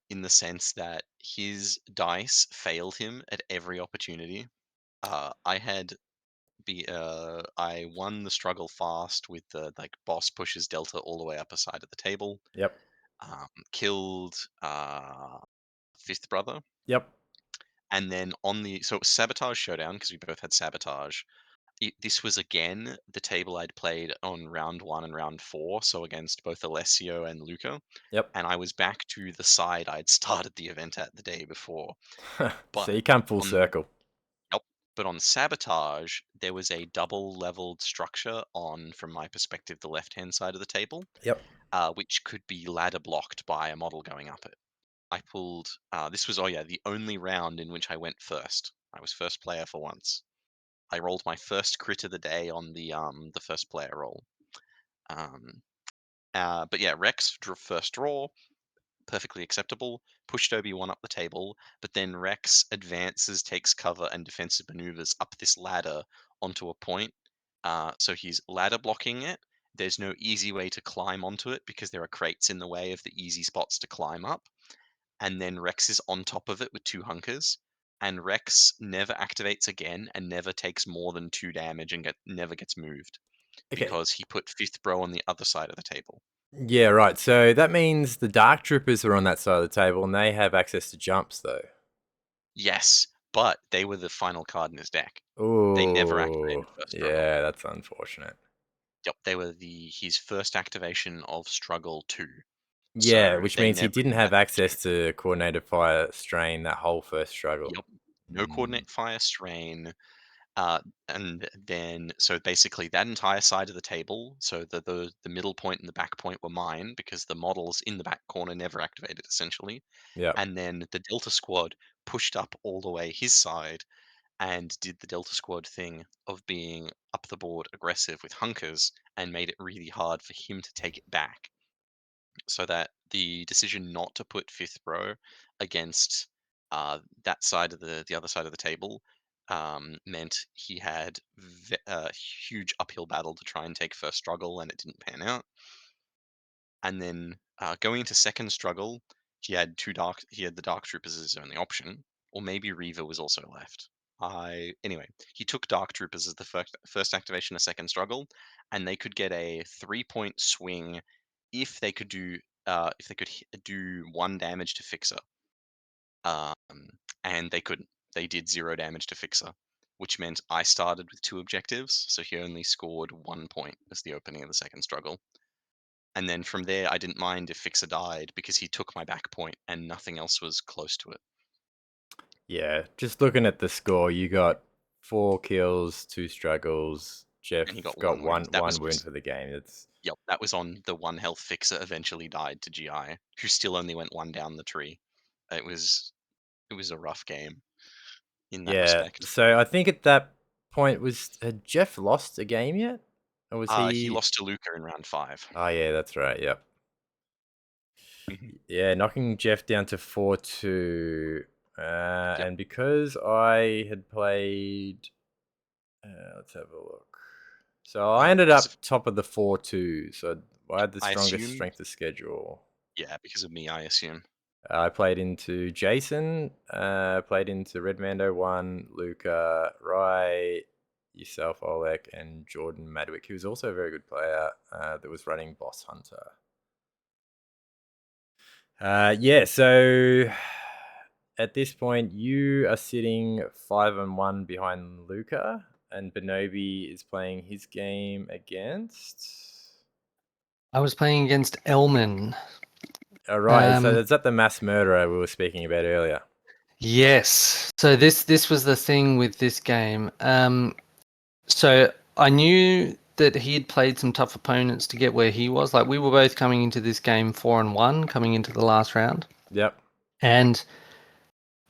in the sense that his dice failed him at every opportunity. I had I won the struggle fast with the like boss pushes Delta all the way up a side of the table. Yep. Killed fifth brother, Yep. and then so it was sabotage showdown because we both had sabotage. This was again the table I'd played on round one and round four, so against both Alessio and Luca, Yep. and I was back to the side I'd started the event at the day before. So But you come full on circle. Nope. But on sabotage, there was a double leveled structure on, from my perspective, the left hand side of the table, Yep. which could be ladder blocked by a model going up it. I pulled. This was the only round in which I went first. I was first player for once. I rolled my first crit of the day on the first player roll. But yeah, Rex first draw, perfectly acceptable. Pushed Obi-Wan up the table, but then Rex advances, takes cover, and defensive maneuvers up this ladder onto a point. So he's ladder blocking it. There's no easy way to climb onto it because there are crates in the way of the easy spots to climb up. And then Rex is on top of it with two hunkers. And Rex never activates again and never takes more than 2 damage and never gets moved Okay. because he put fifth bro on the other side of the table. Yeah, right. So that means the Dark Troopers are on that side of the table and they have access to jumps, though. Yes, but they were the final card in his deck. They never Oh, activated first struggle. yeah, that's unfortunate. Yep, they were his first activation of struggle 2. Yeah, So which they means he never didn't did that have access opportunity. to coordinated fire strain that whole first struggle. Yep. No Mm, coordinate fire strain. And then so basically that entire side of the table, so the middle point and the back point were mine because the models in the back corner never activated essentially. yep. And then the Delta Squad pushed up all the way his side and did the Delta Squad thing of being up the board aggressive with hunkers and made it really hard for him to take it back. So that the decision not to put fifth row against that side of the other side of the table meant he had a huge uphill battle to try and take first struggle, and it didn't pan out. And then going into second struggle, he had the Dark Troopers as his only option, or maybe Reaver was also left. Anyway, he took Dark Troopers as the first activation of second struggle, and they could get a 3-point swing if they could do do 1 damage to Fixer. And they couldn't. They did 0 damage to Fixer, which meant I started with 2 objectives, so he only scored 1 point as the opening of the second struggle. And then from there, I didn't mind if Fixer died because he took my back point and nothing else was close to it. Yeah, just looking at the score, you got 4 kills, 2 struggles. Jeff And he got got 1 wound. That one wound for the game. It's Yep, that was on the 1 health Fixer eventually died to GI, who still only went 1 down the tree. It was a rough game in that yeah. respect. So I think at that point had Jeff lost a game yet, or was He he? lost to Luca in round 5. Oh yeah, that's right. Yep. Mhm. Yeah, knocking Jeff down to 4-2. Yep. And because I had played, let's have a look. So I ended Because up top of the 4-2. So I had the I strongest assume, strength of schedule. yeah, because of me, I assume. I played into Jason, played into Redmando 1, Luca, Rye, yourself, Olek, and Jordan Madwick, who was also a very good player that was running Boss Hunter. Yeah, so at this point, you are sitting 5-1 behind Luca, and Benobi is playing his game against. I was playing against Elman. All right, so Um, is that the mass murderer we were speaking about earlier? Yes. So this was the thing with this game. So I knew that he had played some tough opponents to get where he was. Like we were both coming into this game 4-1, coming into the last round. Yep. And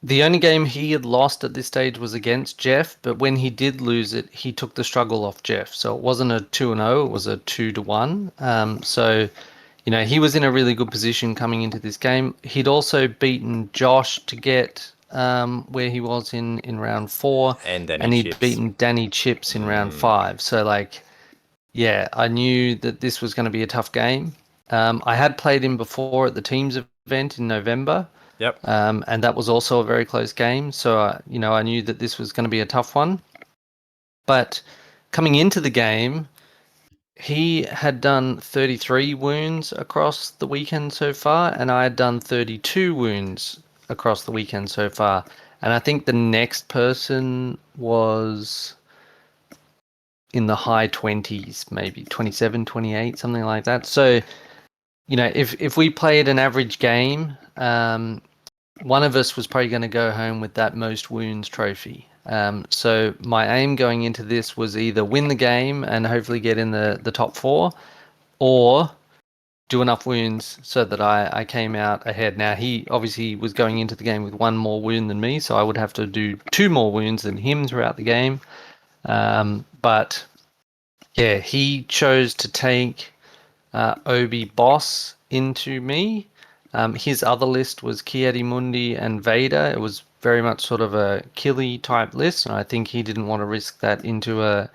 the only game he had lost at this stage was against Jeff, but when he did lose it, he took the struggle off Jeff. So it wasn't a 2-0, it was a 2-1. So you know, he was in a really good position coming into this game. He'd also beaten Josh to get where he was in round 4, And Danny and he'd Chips. beaten Danny Chips in round 5. So like, yeah, I knew that this was going to be a tough game. I had played him before at the teams event in November. Yep. And that was also a very close game. So, I knew that this was going to be a tough one. But coming into the game, he had done 33 wounds across the weekend so far, and I had done 32 wounds across the weekend so far. And I think the next person was in the high 20s, maybe 27, 28, something like that. So, if we played an average game, one of us was probably going to go home with that most wounds trophy. So my aim going into this was either win the game and hopefully get in the top 4, or do enough wounds so that I came out ahead. Now, he obviously was going into the game with 1 more wound than me, so I would have to do 2 more wounds than him throughout the game. But yeah, he chose to take Obi Boss into me. His other list was Kiadimundi and Vader. It was very much sort of a killy type list, and I think he didn't want to risk that into a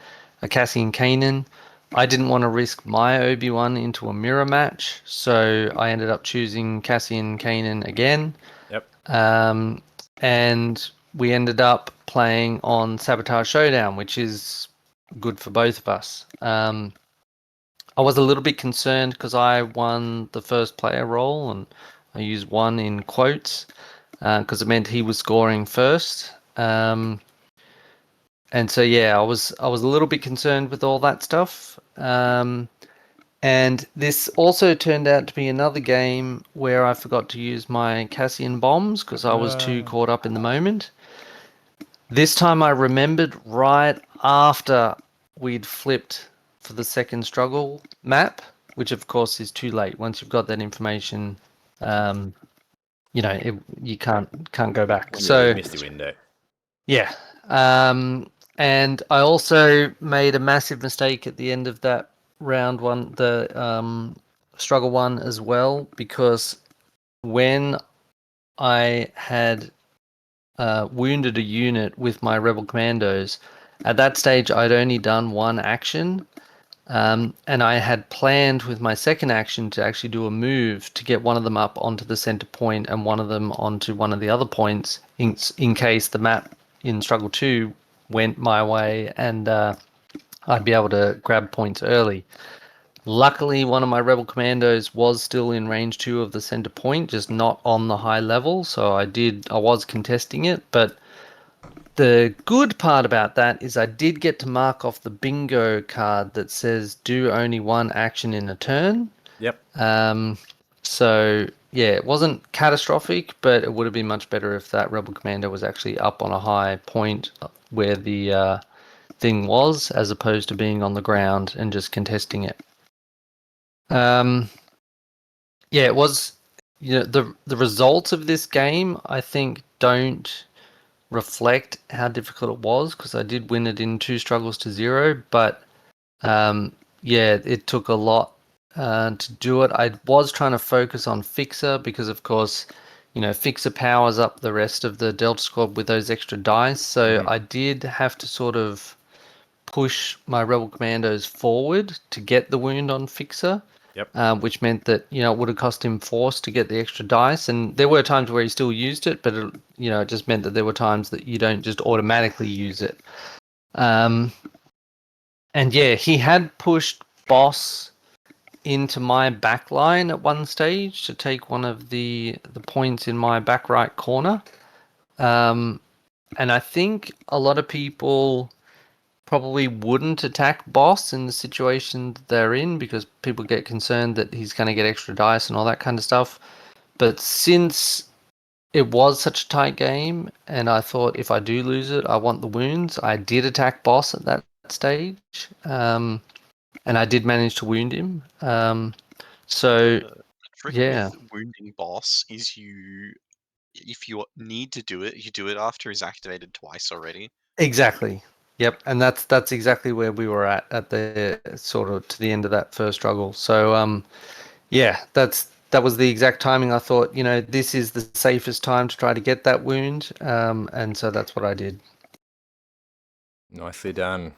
Cassian Kanan. I didn't want to risk my Obi-Wan into a mirror match, so I ended up choosing Cassian Kanan again. Yep. And we ended up playing on Sabotage Showdown, which is good for both of us. I was a little bit concerned because I won the first player role, and I used "won" in quotes because it meant he was scoring first. And so yeah, I was a little bit concerned with all that stuff. And this also turned out to be another game where I forgot to use my Cassian bombs because I was too caught up in the moment. This time I remembered right after we'd flipped for the second struggle map, which of course is too late. Once you've got that information, you can't go back. So you missed the window. yeah. And I also made a massive mistake at the end of that round 1, the struggle 1 as well, because when I had wounded a unit with my rebel commandos, at that stage I'd only done 1 action, and I had planned with my second action to actually do a move to get one of them up onto the center point and one of them onto one of the other points in case the map in struggle 2 went my way, and I'd be able to grab points early. Luckily, one of my rebel commandos was still in range 2 of the center point, just not on the high level, so I was contesting it. But the good part about that is I did get to mark off the bingo card that says do only 1 action in a turn. Yep. So yeah, it wasn't catastrophic, but it would have been much better if that rebel commander was actually up on a high point where the thing was, as opposed to being on the ground and just contesting it. Yeah, it was. The results of this game, I think, don't reflect how difficult it was, because I did win it in 2 struggles to 0. But yeah, it took a lot to do it. I was trying to focus on Fixer because, of course, Fixer powers up the rest of the Delta Squad with those extra dice. So I did have to sort of push my Rebel Commandos forward to get the wound on Fixer. Yep. Which meant that it would have cost him force to get the extra dice, and there were times where he still used it, but it just meant that there were times that you don't just automatically use it. And yeah, he had pushed Boss into my back line at one stage to take one of the points in my back right corner, and I think a lot of people probably wouldn't attack Boss in the situation that they're in, because people get concerned that he's going to get extra dice and all that kind of stuff. But since it was such a tight game, and I thought if I do lose it, I want the wounds, I did attack Boss at that stage, and I did manage to wound him. So The trick yeah, with wounding Boss is if you need to do it, you do it after he's activated twice already. exactly. Yep, and that's exactly where we were at the sort of to the end of that first struggle. So yeah, that's that was the exact timing. I thought, this is the safest time to try to get that wound, and so that's what I did. Nicely done.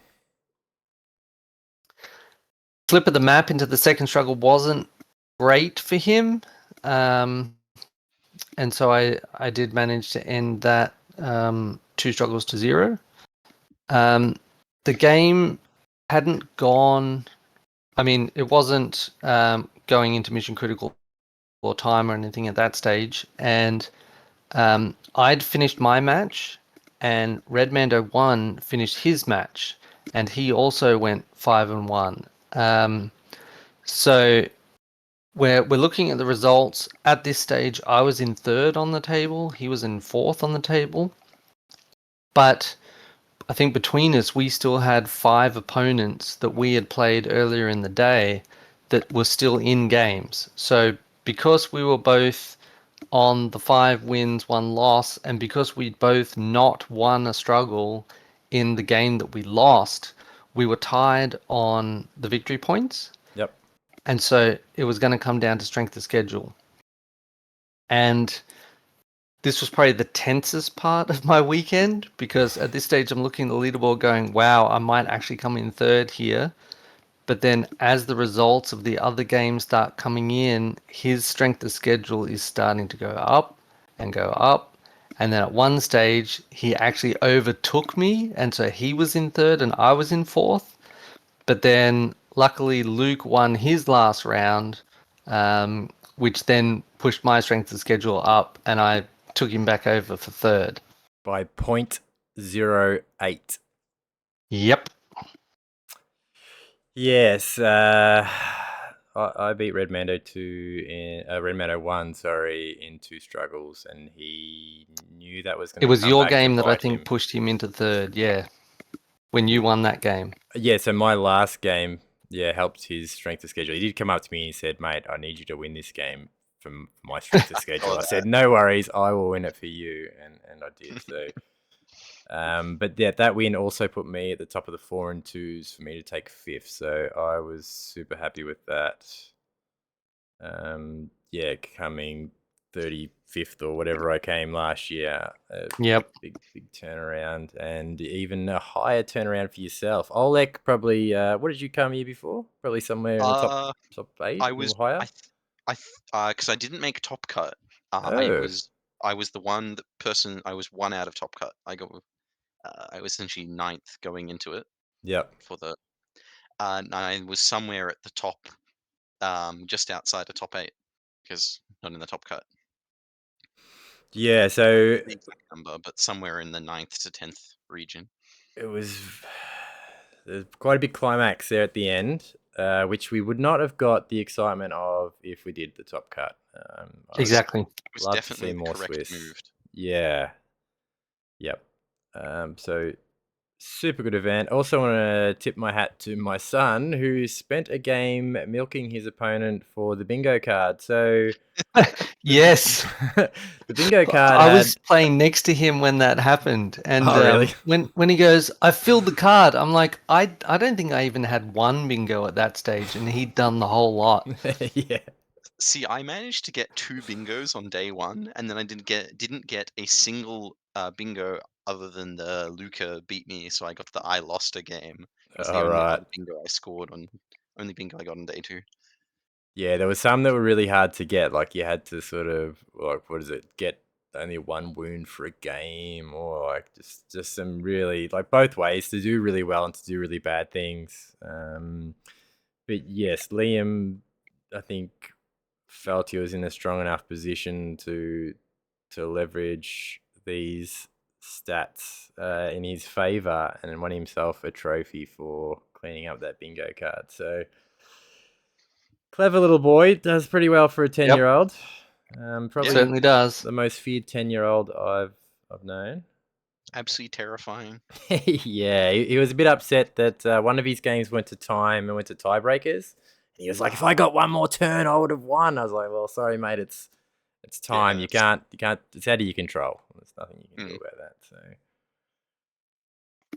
Flip of the map into the second struggle wasn't great for him, and so I did manage to end that 2 struggles to 0. The game hadn't gone. I mean, it wasn't going into mission critical or time or anything at that stage, and I'd finished my match, and Red Mando 1 finished his match, and he also went 5-1. So we're looking at the results. At this stage, I was in 3rd on the table. He was in 4th on the table. But I think between us, we still had 5 opponents that we had played earlier in the day that were still in games. So because we were both on the 5 wins, 1 loss, and because we'd both not won a struggle in the game that we lost, we were tied on the victory points. Yep. And so it was going to come down to strength of schedule. And this was probably the tensest part of my weekend, because at this stage I'm looking at the leaderboard going, wow, I might actually come in 3rd here. But then as the results of the other games start coming in, his strength of schedule is starting to go up and go up. And then at one stage, he actually overtook me. And so he was in 3rd and I was in 4th. But then luckily Luke won his last round, which then pushed my strength of schedule up, and I took him back over for 3rd. By 0.08. Yep. Yes, I beat Red Mando 2 in Red Mando 1, sorry, in 2 struggles, and he knew that was going to. It was your game that I bite think him. pushed him into 3rd. Yeah, when you won that game. Yeah, so my last game, helped his strength of schedule. He did come up to me and he said, "Mate, I need you to win this game for my strength of schedule." I said, "No worries, I will win it for you," and I did. So. But yeah, that win also put me at the top of the 4 and 2s for me to take 5th. So I was super happy with that. Coming 35th or whatever I came last year. Yep. Big turnaround, and even a higher turnaround for yourself. Olek, probably. What did you come year before? Probably somewhere in the top 8, I a was little higher. because I didn't make top cut. I was the one person. I was 1 out of top cut. I was essentially 9th going into it. Yep. For the I was somewhere at the top, just outside the top 8, because not in the top cut. Yeah, so The exact number, but somewhere in the 9th to 10th region. it was there's quite a big climax there at the end, which we would not have got the excitement of if we did the top cut. Exactly. It was love to definitely see the more correct Swiss. move. Yeah. Yep. So super good event. Also want to tip my hat to my son, who spent a game milking his opponent for the bingo card. So Yes. the bingo card. I was playing next to him when that happened, and really? when he goes, I filled the card. I'm like, I don't think I even had 1 bingo at that stage, and he'd done the whole lot. Yeah. See, I managed to get 2 bingos on day 1, and then I didn't get a single bingo other than the Luca beat me, so I got the I lost a game. That's the All only right. other bingo I scored on. Only bingo I got on day 2. Yeah, there was some that were really hard to get. Like you had to sort of get only 1 wound for a game, or like just some really like both ways to do really well and to do really bad things. But yes, Liam, I think felt he was in a strong enough position to leverage these stats in his favor and won himself a trophy for cleaning up that bingo card. So. Clever little boy, does pretty well for a 10-year-old. Probably Certainly does. the most feared 10-year-old I've known. Absolutely terrifying. Yeah, he was a bit upset that one of his games went to time and went to tiebreakers. He was like, "If I got 1 more turn, I would have won." I was like, "Well, sorry, mate. It's time. Yeah, You can't. It's out of your control. There's nothing you can do about that." So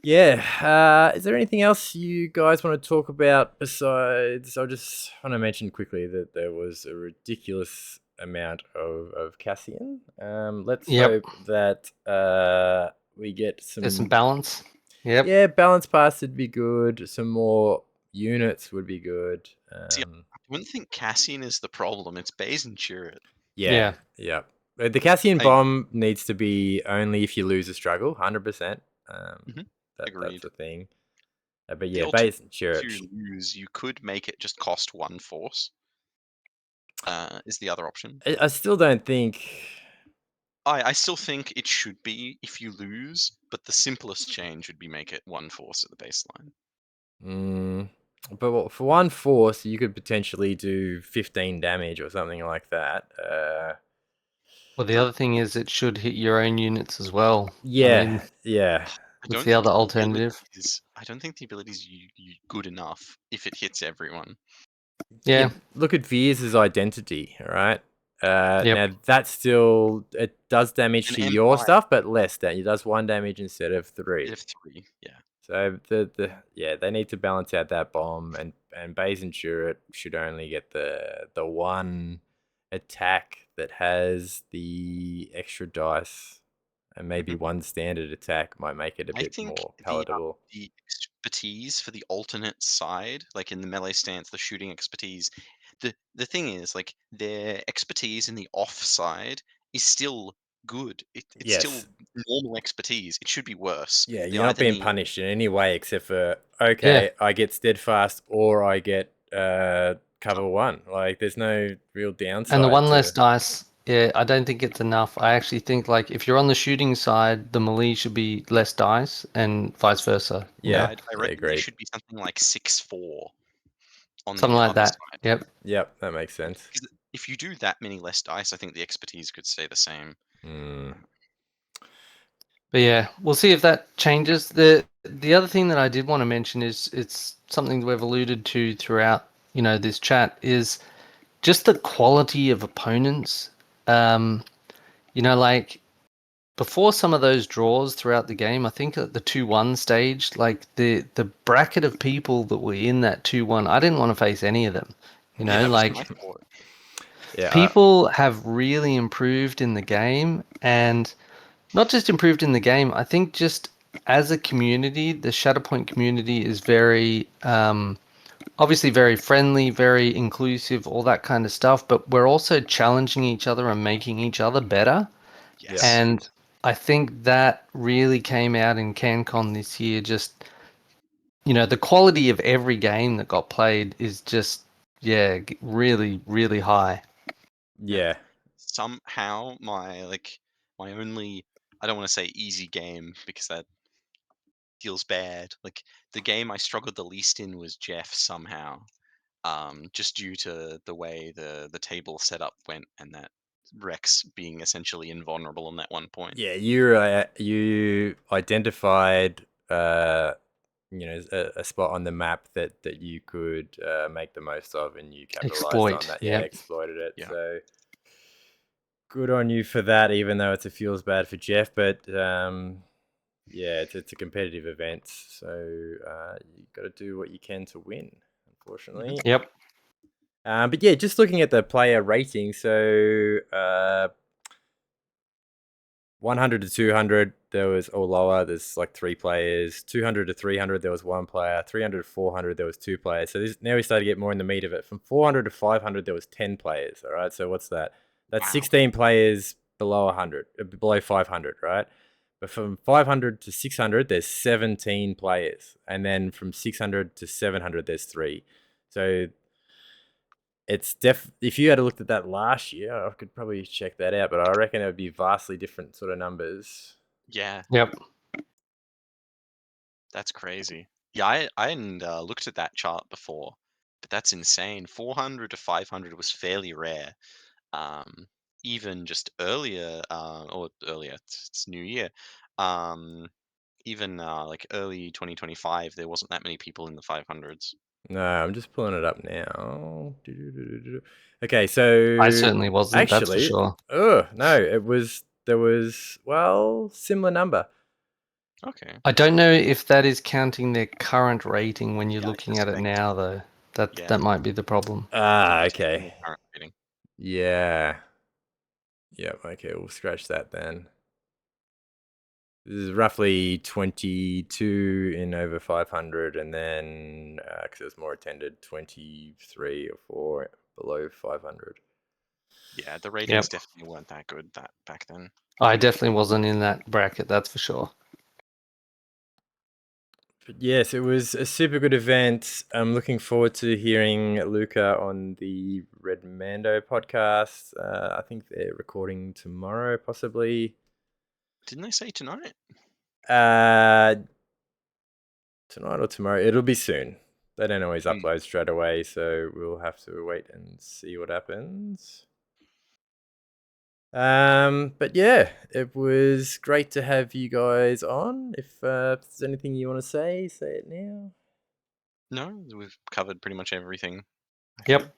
Yeah. Is there anything else you guys want to talk about besides? I just want to mention quickly that there was a ridiculous amount of Cassian. Let's Yep. hope that we get There's some some. balance. Yep. Yeah, balance pass would be good. Some more units would be good. See, I wouldn't think Cassian is the problem. It's Baze and Chirrut. Yeah. The Cassian Like- bomb needs to be only if you lose a struggle, 100%. Mhm. That's Agreed. the thing. But The yeah, alternate base and Church. If you lose, you could make it just cost 1 force. Is the other option. I still don't think. I still think it should be if you lose, but the simplest change would be make it 1 force at the baseline. But for 1 force, you could potentially do 15 damage or something like that. Well, the other thing is it should hit your own units as well. Yeah, I mean, yeah. what's the other alternative? I don't think the ability is good enough if it hits everyone. Yeah. Look at Veers' identity, right? Yep. Now that's still, it does damage An to your Empire. stuff, but less damage. It does 1 damage instead of 3. If 3, yeah. So they need to balance out that bomb, and Baze and Chirrut should only get the one attack that has the extra dice, and maybe one standard attack might make it a I bit think more palatable. the expertise for the alternate side, like in the melee stance, the shooting expertise, the thing is, like, their expertise in the off side is still good. It's still Yes. normal expertise. It should be worse. Yeah, They you're not either being need punished in any way except for okay, I get steadfast or I get cover 1. Like there's no real downside. And the one to... less dice, yeah, I don't think it's enough. I actually think, like, if you're on the shooting side, the melee should be less dice and vice versa. Yeah, I reckon they should be something like 6-4 on Something the like other that. side. Yep, that makes sense. Because if you do that many less dice, I think the expertise could stay the same. But yeah, we'll see if that changes. The other thing that I did want to mention is it's something we've alluded to throughout, this chat, is just the quality of opponents. Like before some of those draws throughout the game, I think at the 2-1 stage, like the bracket of people that were in that 2-1, I didn't want to face any of them. People have really improved in the game, and not just improved in the game. I think just as a community, the Shatterpoint community is very, obviously very friendly, very inclusive, all that kind of stuff. But we're also challenging each other and making each other better. Yes. And I think that really came out in Cancon this year. Just, the quality of every game that got played is just, really, really high. Yeah. Somehow my only, I don't want to say easy game because that feels bad. Like the game I struggled the least in was Jeff somehow. Just due to the way the table setup went and that Rex being essentially invulnerable on that one point. Yeah, you identified a spot on the map that you could make the most of, and you capitalized on that. Yeah, exploited it. Yeah. So good on you for that, even though it feels bad for Jeff. But yeah, it's a competitive event, so you got to do what you can to win. Unfortunately. Yep. But yeah, just looking at the player rating, so 100 to 200, there was, or lower, there's like 3 players. 200 to 300, there was 1 player. 300 to 400, there was 2 players. So now we start to get more in the meat of it. From 400 to 500, there was 10 players. All right, so what's that? That's 16 players below 100, below 500, right? But from 500 to 600, there's 17 players, and then from 600 to 700, there's 3. So it's if you had looked at that last year, I could probably check that out, but I reckon it would be vastly different sort of numbers. Yeah. Yep. That's crazy. Yeah, I hadn't looked at that chart before, but that's insane. 400 to 500 was fairly rare. Even just earlier, it's New Year. Even like early 2025, there wasn't that many people in the 500s. No, I'm just pulling it up now. Okay, so I certainly wasn't. That's for sure. Oh no, there was similar number. Okay. I don't know if that is counting their current rating when you're Yeah, I looking at it suspect. now, though. That Yeah. that might be the problem. Ah, Just checking okay. the current rating. Yeah. Yep, okay, we'll scratch that then. This is roughly 22 in over 500, and then, because it was more attended, 23 or 4 below 500. Yeah, the ratings definitely weren't that good back then. I definitely wasn't in that bracket, that's for sure. But yes, it was a super good event. I'm looking forward to hearing Luca on the Red Mando podcast. I think they're recording tomorrow, possibly. Didn't they say tonight? Tonight or tomorrow. It'll be soon. They don't always upload straight away, so we'll have to wait and see what happens. But yeah, it was great to have you guys on. If there's anything you want to say it now. No, we've covered pretty much everything. Yep.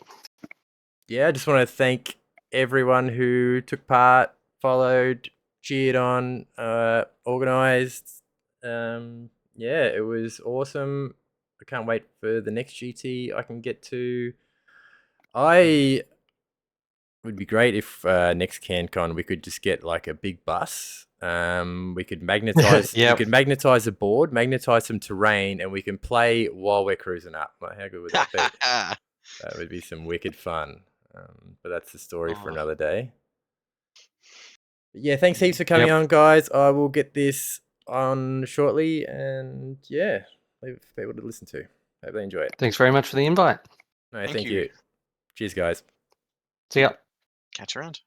Yeah, I just want to thank everyone who took part, followed, cheered on, organized. Yeah, it was awesome. I can't wait for the next GT I can get to. It would be great if next CanCon we could just get like a big bus. We could magnetize. Yep. We could magnetize a board, magnetize some terrain, and we can play while we're cruising up. Like, how good would that be? That would be some wicked fun. But that's the story for another day. But yeah, thanks heaps for coming on, guys. I will get this on shortly, and yeah, leave for people to listen to. Hope they enjoy it. Thanks very much for the invite. No, Thank thank you. you. Cheers, guys. See ya. Catch you around.